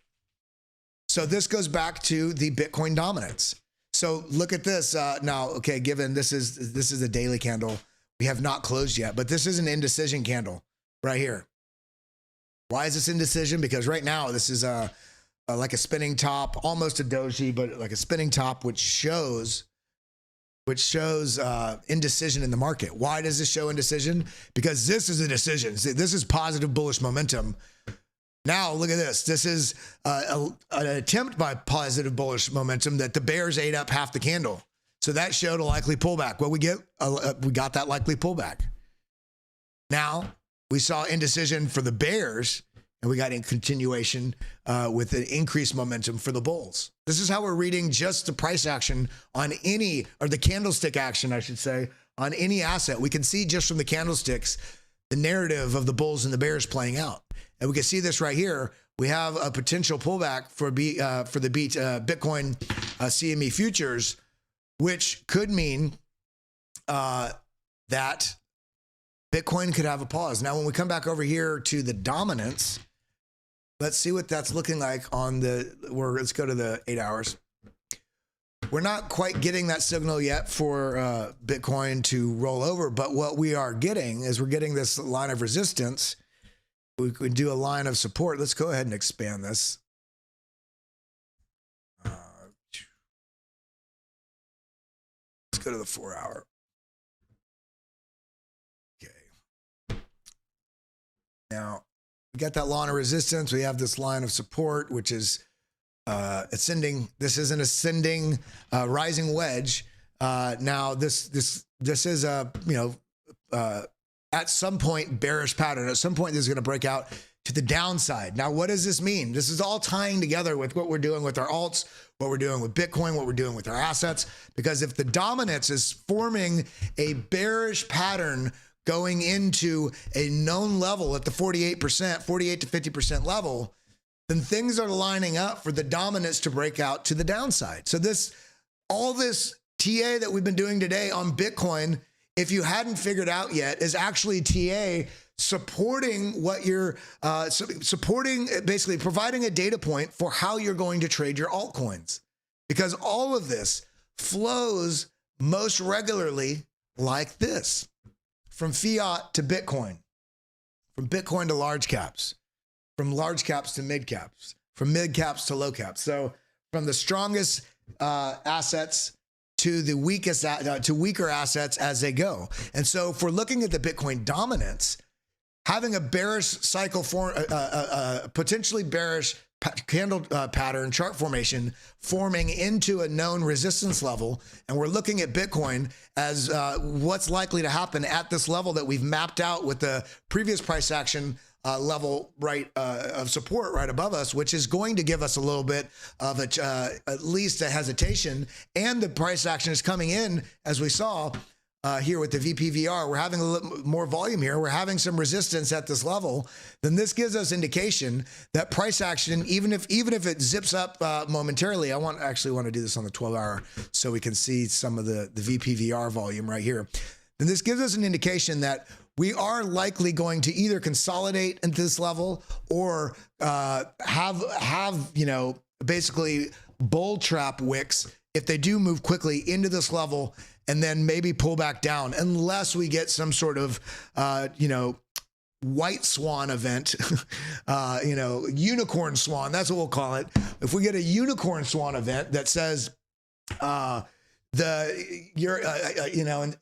So this goes back to the Bitcoin dominance. So look at this now. Okay, given this is a daily candle, we have not closed yet, but this is an indecision candle right here. Why is this indecision? Because right now this is like a spinning top, almost a doji, but like a spinning top, which shows indecision in the market. Why does this show indecision? Because this is a decision. See, this is positive bullish momentum. Now look at this. This is an attempt by positive bullish momentum that the bears ate up half the candle. So that showed a likely pullback. Well, we got that likely pullback. Now we saw indecision for the bears, and we got in continuation with an increased momentum for the bulls. This is how we're reading just the price action on any, or the candlestick action, I should say, on any asset. We can see just from the candlesticks the narrative of the bulls and the bears playing out. And we can see this right here. We have a potential pullback for the Bitcoin CME futures, which could mean that Bitcoin could have a pause. Now, when we come back over here to the dominance, let's see what that's looking like on let's go to the 8 hours. We're not quite getting that signal yet for Bitcoin to roll over, but what we are getting is we're getting this line of resistance. We could do a line of support. Let's go ahead and expand this. Let's go to the 4 hour. Okay. Now, we got that line of resistance. We have this line of support, which is ascending. This is an ascending rising wedge. Now this is a at some point bearish pattern. At some point this is going to break out to the downside. Now what does this mean? This is all tying together with what we're doing with our alts, what we're doing with Bitcoin, what we're doing with our assets. Because if the dominance is forming a bearish pattern going into a known level at the 48% to 50% level, then things are lining up for the dominance to break out to the downside. So all this TA that we've been doing today on Bitcoin, if you hadn't figured out yet, is actually TA supporting what you're supporting, basically providing a data point for how you're going to trade your altcoins. Because all of this flows most regularly like this, from fiat to Bitcoin, from Bitcoin to large caps, from large caps to mid caps, from mid caps to low caps. So from the strongest assets to the weakest to weaker assets as they go. And so if we're looking at the Bitcoin dominance, having a bearish cycle potentially bearish candle pattern chart formation forming into a known resistance level, and we're looking at Bitcoin as what's likely to happen at this level that we've mapped out with the previous price action level of support right above us, which is going to give us a little bit of at least a hesitation. And the price action is coming in, as we saw here with the VPVR. We're having a little more volume here. We're having some resistance at this level. Then this gives us indication that price action, even if it zips up momentarily, I actually want to do this on the 12-hour so we can see some of the VPVR volume right here. Then this gives us an indication that we are likely going to either consolidate into this level or have basically bull trap wicks if they do move quickly into this level, and then maybe pull back down, unless we get some sort of white swan event, unicorn swan. That's what we'll call it. If we get a unicorn swan event that says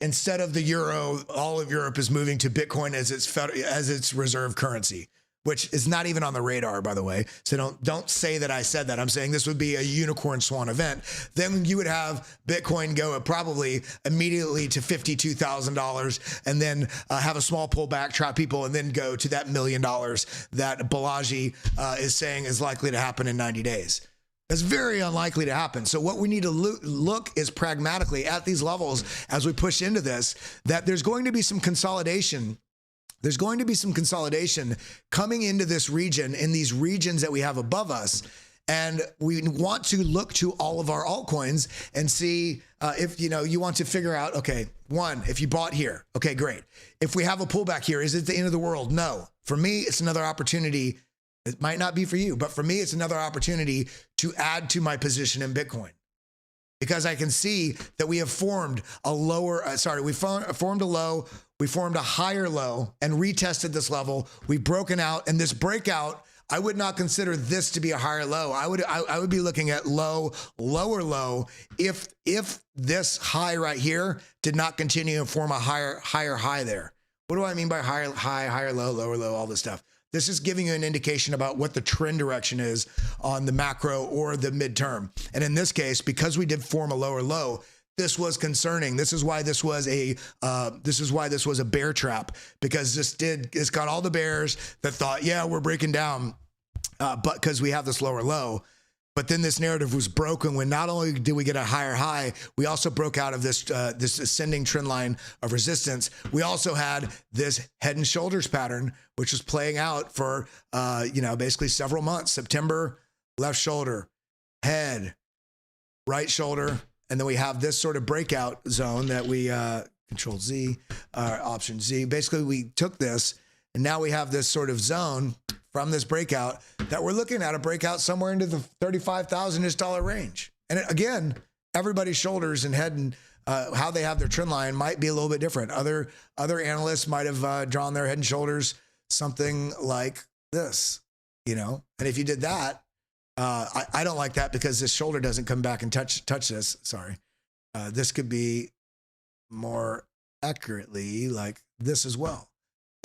instead of the euro, all of Europe is moving to Bitcoin as its reserve currency, which is not even on the radar, by the way. So don't say that I said that. I'm saying this would be a unicorn swan event. Then you would have Bitcoin go probably immediately to $52,000, and then have a small pullback, trap people, and then go to that $1 million that Balaji is saying is likely to happen in 90 days. That's very unlikely to happen. So what we need to look is pragmatically at these levels as we push into this, that there's going to be some consolidation. There's going to be some consolidation coming into this region, in these regions that we have above us. And we want to look to all of our altcoins and see if, you want to figure out, okay, one, if you bought here, okay, great. If we have a pullback here, is it the end of the world? No. For me, it's another opportunity. It might not be for you, but for me, it's another opportunity to add to my position in Bitcoin, because I can see that we have formed a lower, we formed a low, we formed a higher low and retested this level. We've broken out, and this breakout, I would not consider this to be a higher low. I would be looking at lower low if this high right here did not continue and form a higher high there. What do I mean by higher high, higher low, lower low, all this stuff? This is giving you an indication about what the trend direction is on the macro or the midterm. And in this case, because we did form a lower low, this was concerning. This is why this was a bear trap, because it's got all the bears that thought, yeah, we're breaking down, but because we have this lower low. But then this narrative was broken when not only did we get a higher high, we also broke out of this this ascending trend line of resistance. We also had this head and shoulders pattern, which was playing out for basically several months. September, left shoulder, head, right shoulder, and then we have this sort of breakout zone that we Control Z, Option Z. Basically, we took this, and now we have this sort of zone from this breakout that we're looking at, a breakout somewhere into the $35,000-ish range. And again, everybody's shoulders and head and how they have their trend line might be a little bit different. Other analysts might have drawn their head and shoulders something like this, And if you did that, I don't like that, because this shoulder doesn't come back and touch this. Sorry. This could be more accurately like this as well.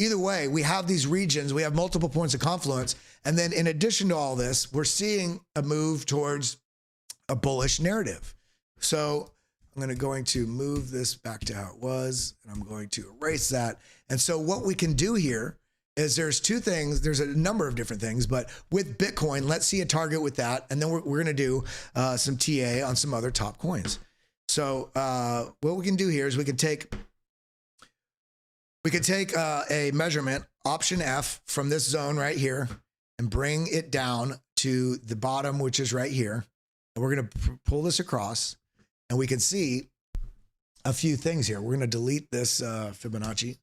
Either way, we have these regions, we have multiple points of confluence. And then in addition to all this, we're seeing a move towards a bullish narrative. So I'm going to move this back to how it was, and I'm going to erase that. And so what we can do here is there's two things, there's a number of different things, but with Bitcoin, let's see a target with that. And then we're going to do some TA on some other top coins. So what we can do here is we can take a measurement, Option F, from this zone right here and bring it down to the bottom, which is right here. And we're going to pull this across, and we can see a few things here. We're going to delete this Fibonacci,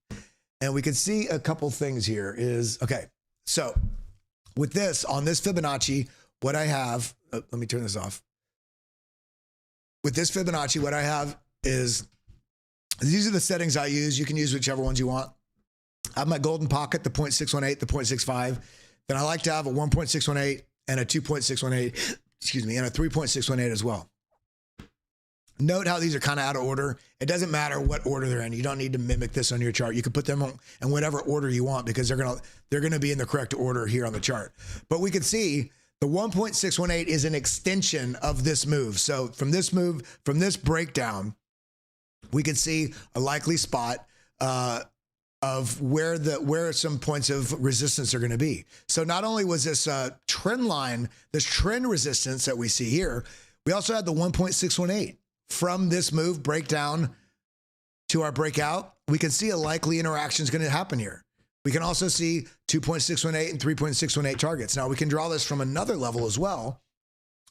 and we can see a couple things here is, okay, so with this, on this Fibonacci, what I have, let me turn this off. With this Fibonacci, what I have is, these are the settings I use. You can use whichever ones you want. I have my golden pocket, the 0.618, the 0.65. Then I like to have a 1.618 and a 2.618, and a 3.618 as well. Note how these are kind of out of order. It doesn't matter what order they're in. You don't need to mimic this on your chart. You can put them in whatever order you want, because they're gonna be in the correct order here on the chart. But we can see the 1.618 is an extension of this move. So from this move, from this breakdown, we can see a likely spot of where some points of resistance are going to be. So not only was this trend line, this trend resistance that we see here, we also had the 1.618 from this move breakdown to our breakout. We can see a likely interaction is going to happen here. We can also see 2.618 and 3.618 targets. Now we can draw this from another level as well.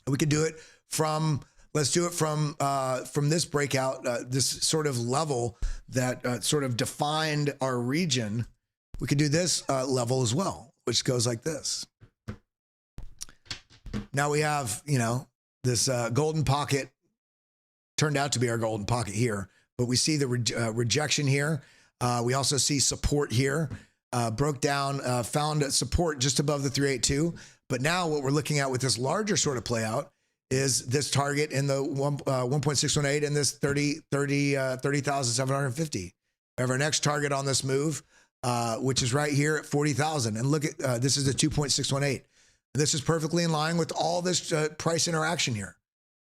We can do it from, let's do it from this breakout, this sort of level that sort of defined our region. We could do this level as well, which goes like this. Now we have, this golden pocket turned out to be our golden pocket here, but we see the rejection here. We also see support here, broke down, found support just above the 382. But now what we're looking at with this larger sort of play out is this target in the 1.618 and this 30,750. We have our next target on this move, which is right here at 40,000. And look at, this is the 2.618. This is perfectly in line with all this price interaction here.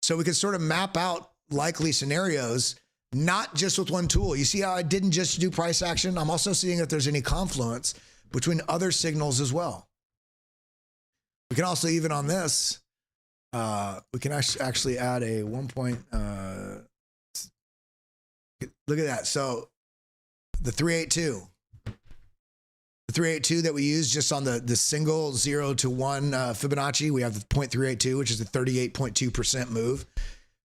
So we can sort of map out likely scenarios, not just with one tool. You see how I didn't just do price action? I'm also seeing if there's any confluence between other signals as well. We can also, even on this, We can actually add a 1 point. Look at that. So the 382. The 382 that we use just on the single 0 to 1 Fibonacci, we have the 0.382, which is a 38.2% move.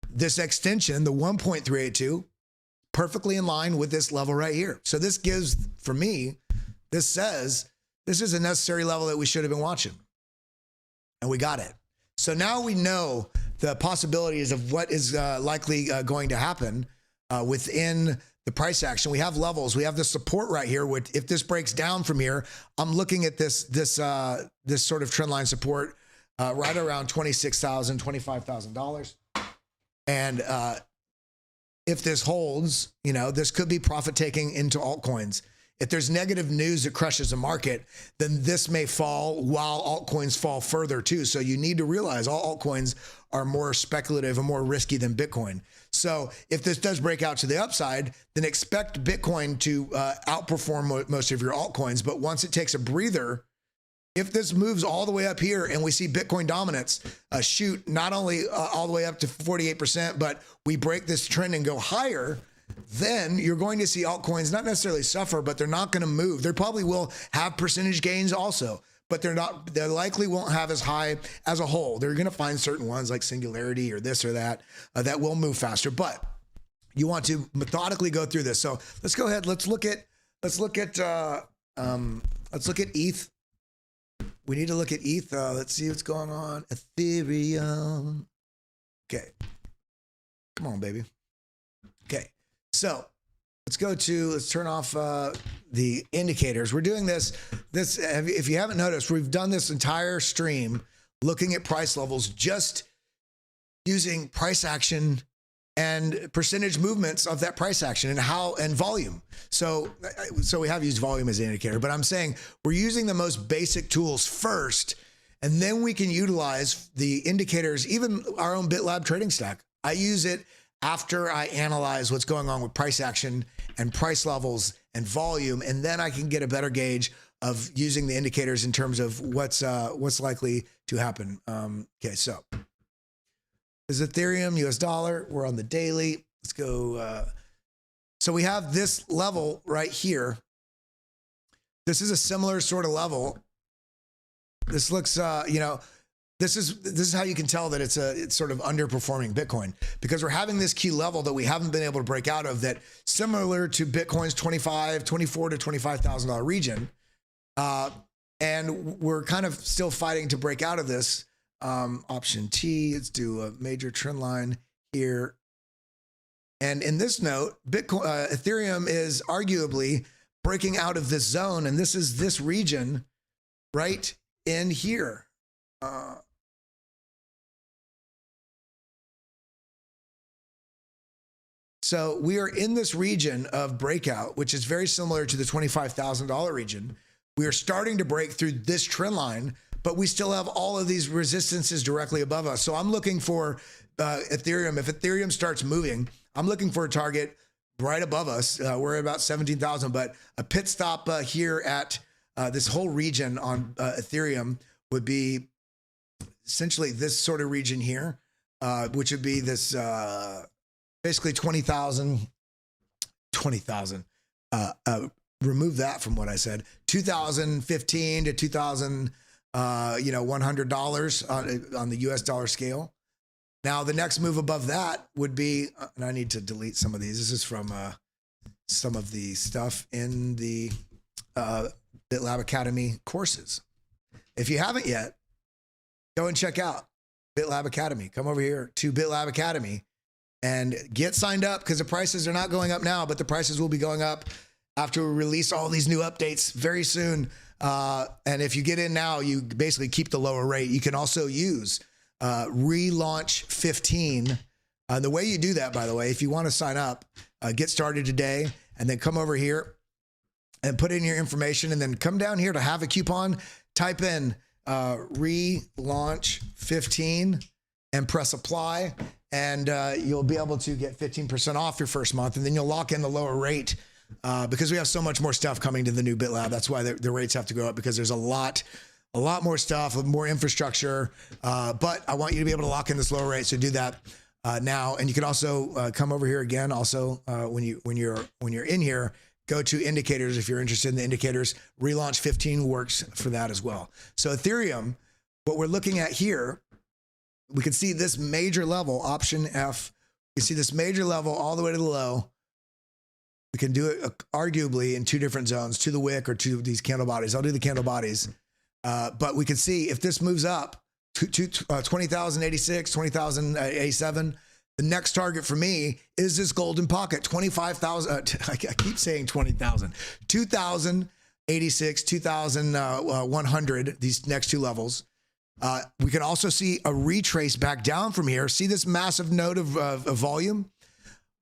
This extension, the 1.382, perfectly in line with this level right here. So this gives, for me, this says this is a necessary level that we should have been watching. And we got it. So now we know the possibilities of what is likely going to happen within the price action. We have levels. We have the support right here. If this breaks down from here, I'm looking at this sort of trend line support right around $26,000, $25,000. And if this holds, you know, this could be profit taking into altcoins. If there's negative news that crushes the market, then this may fall while altcoins fall further too. So you need to realize all altcoins are more speculative and more risky than Bitcoin. So if this does break out to the upside, then expect Bitcoin to outperform most of your altcoins. But once it takes a breather, if this moves all the way up here and we see Bitcoin dominance shoot not only all the way up to 48%, but we break this trend and go higher, then you're going to see altcoins not necessarily suffer, but they're not going to move. They probably will have percentage gains also, but they likely won't have as high as a whole. They're going to find certain ones like Singularity or this or that that will move faster, but you want to methodically go through this. So let's go ahead. Let's look at ETH. We need to look at ETH. Let's see what's going on. Ethereum. Okay. Come on, baby. Okay. So let's turn off the indicators. We're doing this, if you haven't noticed, we've done this entire stream looking at price levels, just using price action and percentage movements of that price action and volume. So we have used volume as an indicator, but I'm saying we're using the most basic tools first, and then we can utilize the indicators, even our own BitLab trading stack. I use it after I analyze what's going on with price action and price levels and volume, and then I can get a better gauge of using the indicators in terms of what's likely to happen. Okay, so this is Ethereum, US dollar. We're on the daily. Let's go. So we have this level right here. This is a similar sort of level. This looks, this is how you can tell that it's sort of underperforming Bitcoin, because we're having this key level that we haven't been able to break out of, that similar to Bitcoin's $24,000 to $25,000 region. And we're kind of still fighting to break out of this. Option T, let's do a major trend line here. And in this note, Ethereum is arguably breaking out of this zone. And this is this region right in here. So we are in this region of breakout, which is very similar to the $25,000 region. We are starting to break through this trend line, but we still have all of these resistances directly above us. So I'm looking for Ethereum. If Ethereum starts moving, I'm looking for a target right above us. We're at about 17,000, but a pit stop here at this whole region on Ethereum would be essentially this sort of region here, which would be this basically 20,000. Remove that from what I said. 2015 to 2000. $100 on the US dollar scale. Now, the next move above that would be, and I need to delete some of these. This is from some of the stuff in the BitLab Academy courses. If you haven't yet, go and check out BitLab Academy. Come over here to BitLab Academy and get signed up, because the prices are not going up now, but the prices will be going up after we release all these new updates very soon. And if you get in now, you basically keep the lower rate. You can also use relaunch 15. The way you do that, by the way, if you want to sign up, get started today, and then come over here and put in your information, and then come down here to have a coupon, type in relaunch 15 and press apply, and you'll be able to get 15% off your first month, and then you'll lock in the lower rate. Because we have so much more stuff coming to the new BitLab. That's why the rates have to go up, because there's a lot a lot more stuff, more infrastructure. But I want you to be able to lock in this lower rate. So do that now. And you can also come over here again. Also, when you're in here, go to indicators if you're interested in the indicators. Relaunch 15 works for that as well. So Ethereum, what we're looking at here, we can see this major level, option F. You can see this major level all the way to the low. We can do it arguably in two different zones, to the wick or to these candle bodies. I'll do the candle bodies. But we can see if this moves up to 20,086, 20,087, the next target for me is this golden pocket, 25,000. I keep saying 20,000, 2,086, 2,100, these next two levels. We can also see a retrace back down from here. See this massive node of volume?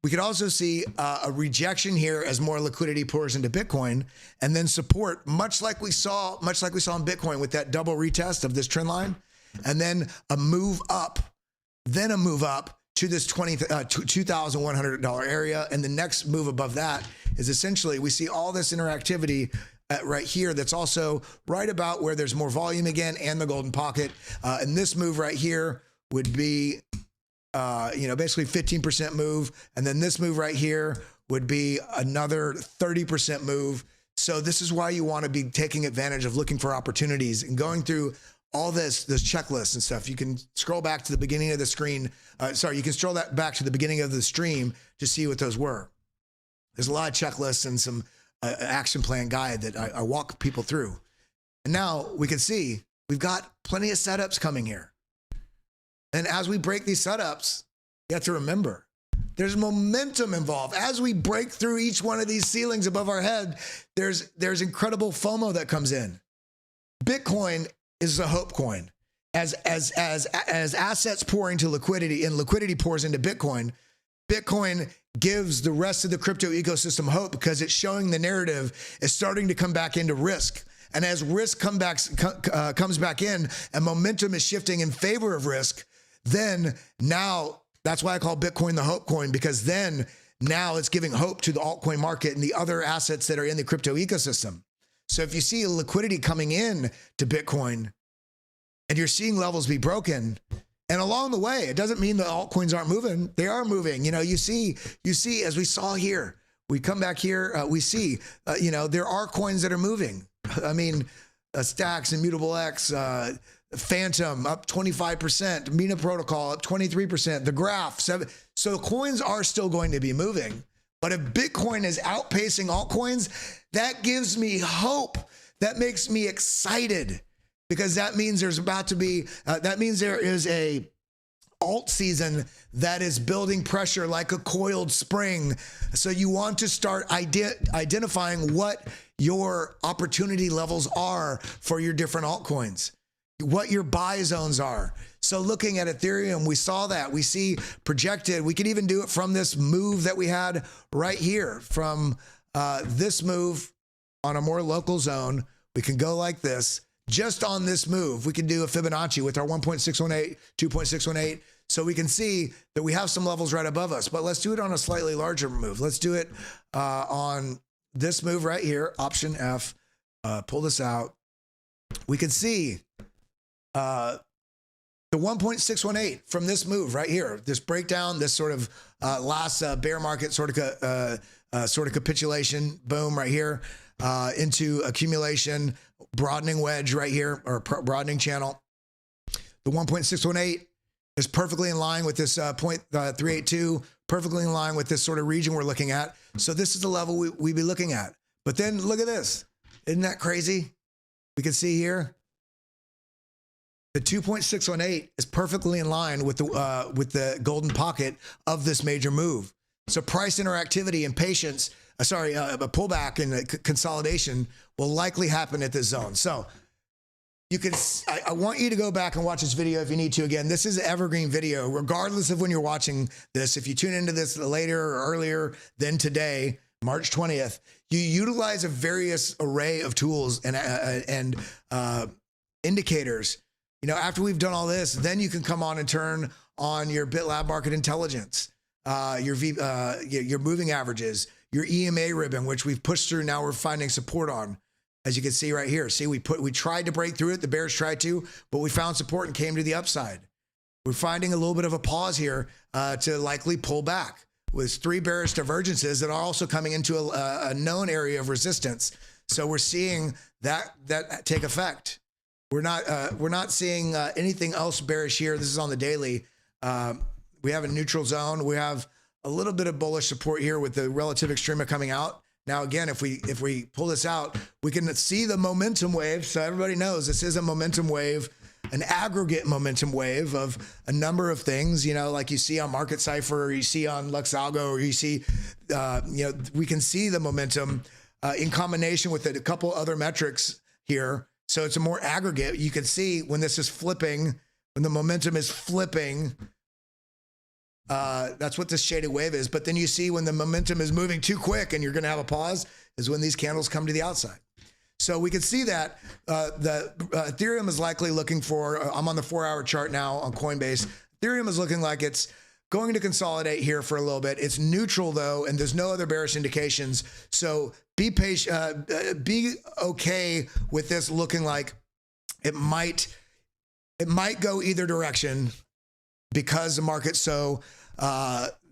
We could also see a rejection here as more liquidity pours into Bitcoin, and then support, much like we saw in Bitcoin with that double retest of this trend line, and then a move up to this $2,100 area. And the next move above that is essentially, we see all this interactivity right here. That's also right about where there's more volume again and the golden pocket. And this move right here would be, basically 15% move. And then this move right here would be another 30% move. So this is why you want to be taking advantage of looking for opportunities and going through all this checklists and stuff. You can scroll back to the beginning of the screen. You can scroll that back to the beginning of the stream to see what those were. There's a lot of checklists and some action plan guide that I walk people through. And now we can see we've got plenty of setups coming here. And as we break these setups, you have to remember, there's momentum involved. As we break through each one of these ceilings above our head, there's incredible FOMO that comes in. Bitcoin is a hope coin. As assets pour into liquidity and liquidity pours into Bitcoin, Bitcoin gives the rest of the crypto ecosystem hope because it's showing the narrative is starting to come back into risk. And as risk comes back in and momentum is shifting in favor of risk, then now that's why I call Bitcoin the hope coin, because then now it's giving hope to the altcoin market and the other assets that are in the crypto ecosystem. So if you see liquidity coming in to Bitcoin and you're seeing levels be broken, and along the way, it doesn't mean the altcoins aren't moving. They are moving. You see, as we saw here, we come back here, we see, there are coins that are moving. I mean, Stacks, Immutable X, Phantom up 25%, Mina Protocol up 23%, the Graph. So coins are still going to be moving. But if Bitcoin is outpacing altcoins, that gives me hope. That makes me excited, because that means there is a alt season that is building pressure like a coiled spring. So you want to start identifying what your opportunity levels are for your different altcoins, what your buy zones are. So looking at Ethereum, we saw that. We see projected. We could even do it from this move that we had right here, from this move on a more local zone. We can go like this. Just on this move, we can do a Fibonacci with our 1.618, 2.618. So we can see that we have some levels right above us, but let's do it on a slightly larger move. Let's do it on this move right here, option F. Pull this out. We can see the 1.618 from this move right here, this breakdown, this sort of last bear market sort of capitulation, boom, right here, into accumulation, broadening wedge right here, or broadening channel. The 1.618 is perfectly in line with this 0.382, perfectly in line with this sort of region we're looking at. So this is the level we be looking at. But then look at this. Isn't that crazy? We can see here, the 2.618 is perfectly in line with the golden pocket of this major move. So price interactivity and patience, a pullback and consolidation will likely happen at this zone. So you can, I want you to go back and watch this video if you need to. Again, this is an evergreen video, regardless of when you're watching this. If you tune into this later or earlier than today, March 20th, you utilize a various array of tools and indicators. After we've done all this, then you can come on and turn on your BitLab Market Intelligence, your moving averages, your EMA ribbon, which we've pushed through. Now we're finding support on. as you can see right here. See, we tried to break through it. The bears tried to, but we found support and came to the upside. We're finding a little bit of a pause here to likely pull back with 3 bearish divergences that are also coming into a known area of resistance. So we're seeing that take effect. We're not seeing anything else bearish here. This is on the daily. We have a neutral zone. We have a little bit of bullish support here with the relative extrema coming out. Now, again, if we pull this out, we can see the momentum wave. So everybody knows this is a momentum wave, an aggregate momentum wave of a number of things, you know, like you see on Market Cypher, or you see on LuxAlgo, or you see, you know, we can see the momentum in combination with a couple other metrics here. So it's a more aggregate. You can see when this is flipping, when the momentum is flipping, that's what this shaded wave is. But then you see when the momentum is moving too quick and you're going to have a pause is when these candles come to the outside. So we can see that the Ethereum is likely looking for, I'm on the 4-hour chart now on Coinbase. Ethereum is looking like it's going to consolidate here for a little bit. It's neutral though, and there's no other bearish indications. So be patient, be okay with this looking like it might go either direction because the market. So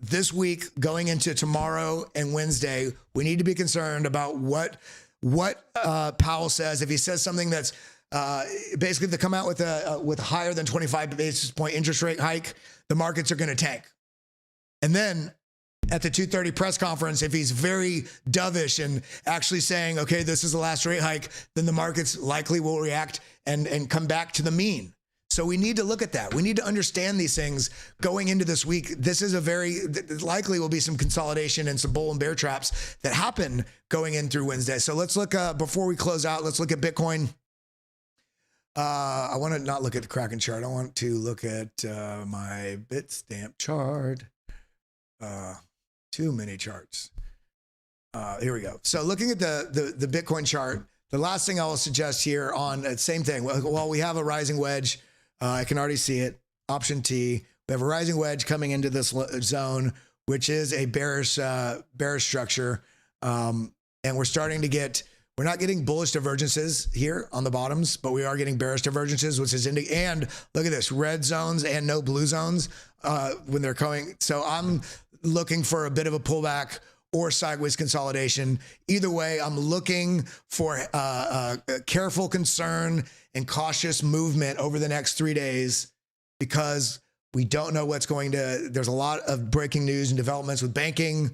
this week going into tomorrow and Wednesday, we need to be concerned about what Powell says. If he says something that's basically if they come out with higher than 25 basis point interest rate hike, the markets are going to tank. And then at the 2:30 press conference, if he's very dovish and actually saying, okay, this is the last rate hike, then the markets likely will react and come back to the mean. So we need to look at that. We need to understand these things going into this week. This is likely will be some consolidation and some bull and bear traps that happen going in through Wednesday. So let's look, before we close out, let's look at Bitcoin. I want to not look at the Kraken chart. I want to look at my Bitstamp chart. Too many charts. Here we go. So looking at the Bitcoin chart, the last thing I will suggest here on same thing. Well, we have a rising wedge. I can already see it. Option T. We have a rising wedge coming into this zone, which is a bearish structure. And we're starting to get, we're not getting bullish divergences here on the bottoms, but we are getting bearish divergences, which is and look at this, red zones and no blue zones when they're going. So I'm looking for a bit of a pullback or sideways consolidation. Either way, I'm looking for careful concern and cautious movement over the next 3 days because we don't know what's going to, there's a lot of breaking news and developments with banking,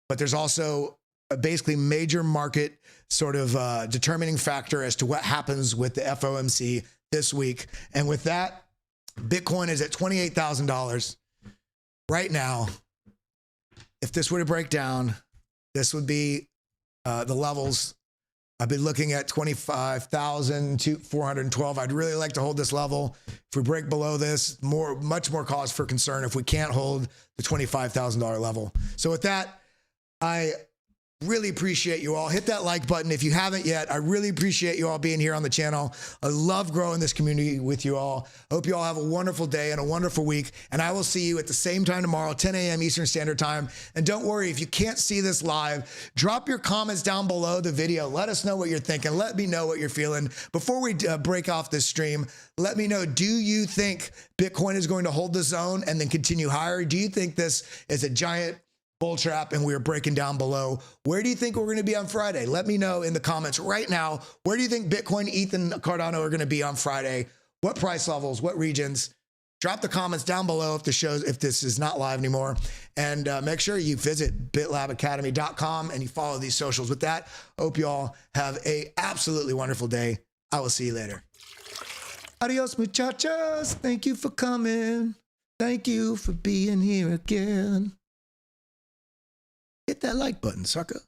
but there's also a basically major market sort of determining factor as to what happens with the FOMC this week. And with that, Bitcoin is at $28,000 right now. If this were to break down, this would be the levels. I've been looking at 25,412. I'd really like to hold this level. If we break below this, much more cause for concern if we can't hold the $25,000 level. So with that, I really appreciate you all. Hit that like button if you haven't yet. I really appreciate you all being here on the channel. I love growing this community with you all. I hope you all have a wonderful day and a wonderful week. And I will see you at the same time tomorrow, 10 a.m. Eastern Standard Time. And don't worry, if you can't see this live, drop your comments down below the video. Let us know what you're thinking. Let me know what you're feeling. Before we break off this stream, let me know, do you think Bitcoin is going to hold the zone and then continue higher? Do you think this is a giant bull trap and we're breaking down below? Where do you think we're going to be on Friday? Let me know in the comments right now. Where do you think Bitcoin, ETH, and Cardano are going to be on Friday? What price levels? What regions? Drop the comments down below if this is not live anymore. And make sure you visit bitlabacademy.com and you follow these socials. With that, hope you all have a absolutely wonderful day. I will see you later. Adios, muchachos. Thank you for coming. Thank you for being here again. Hit that like button, sucker.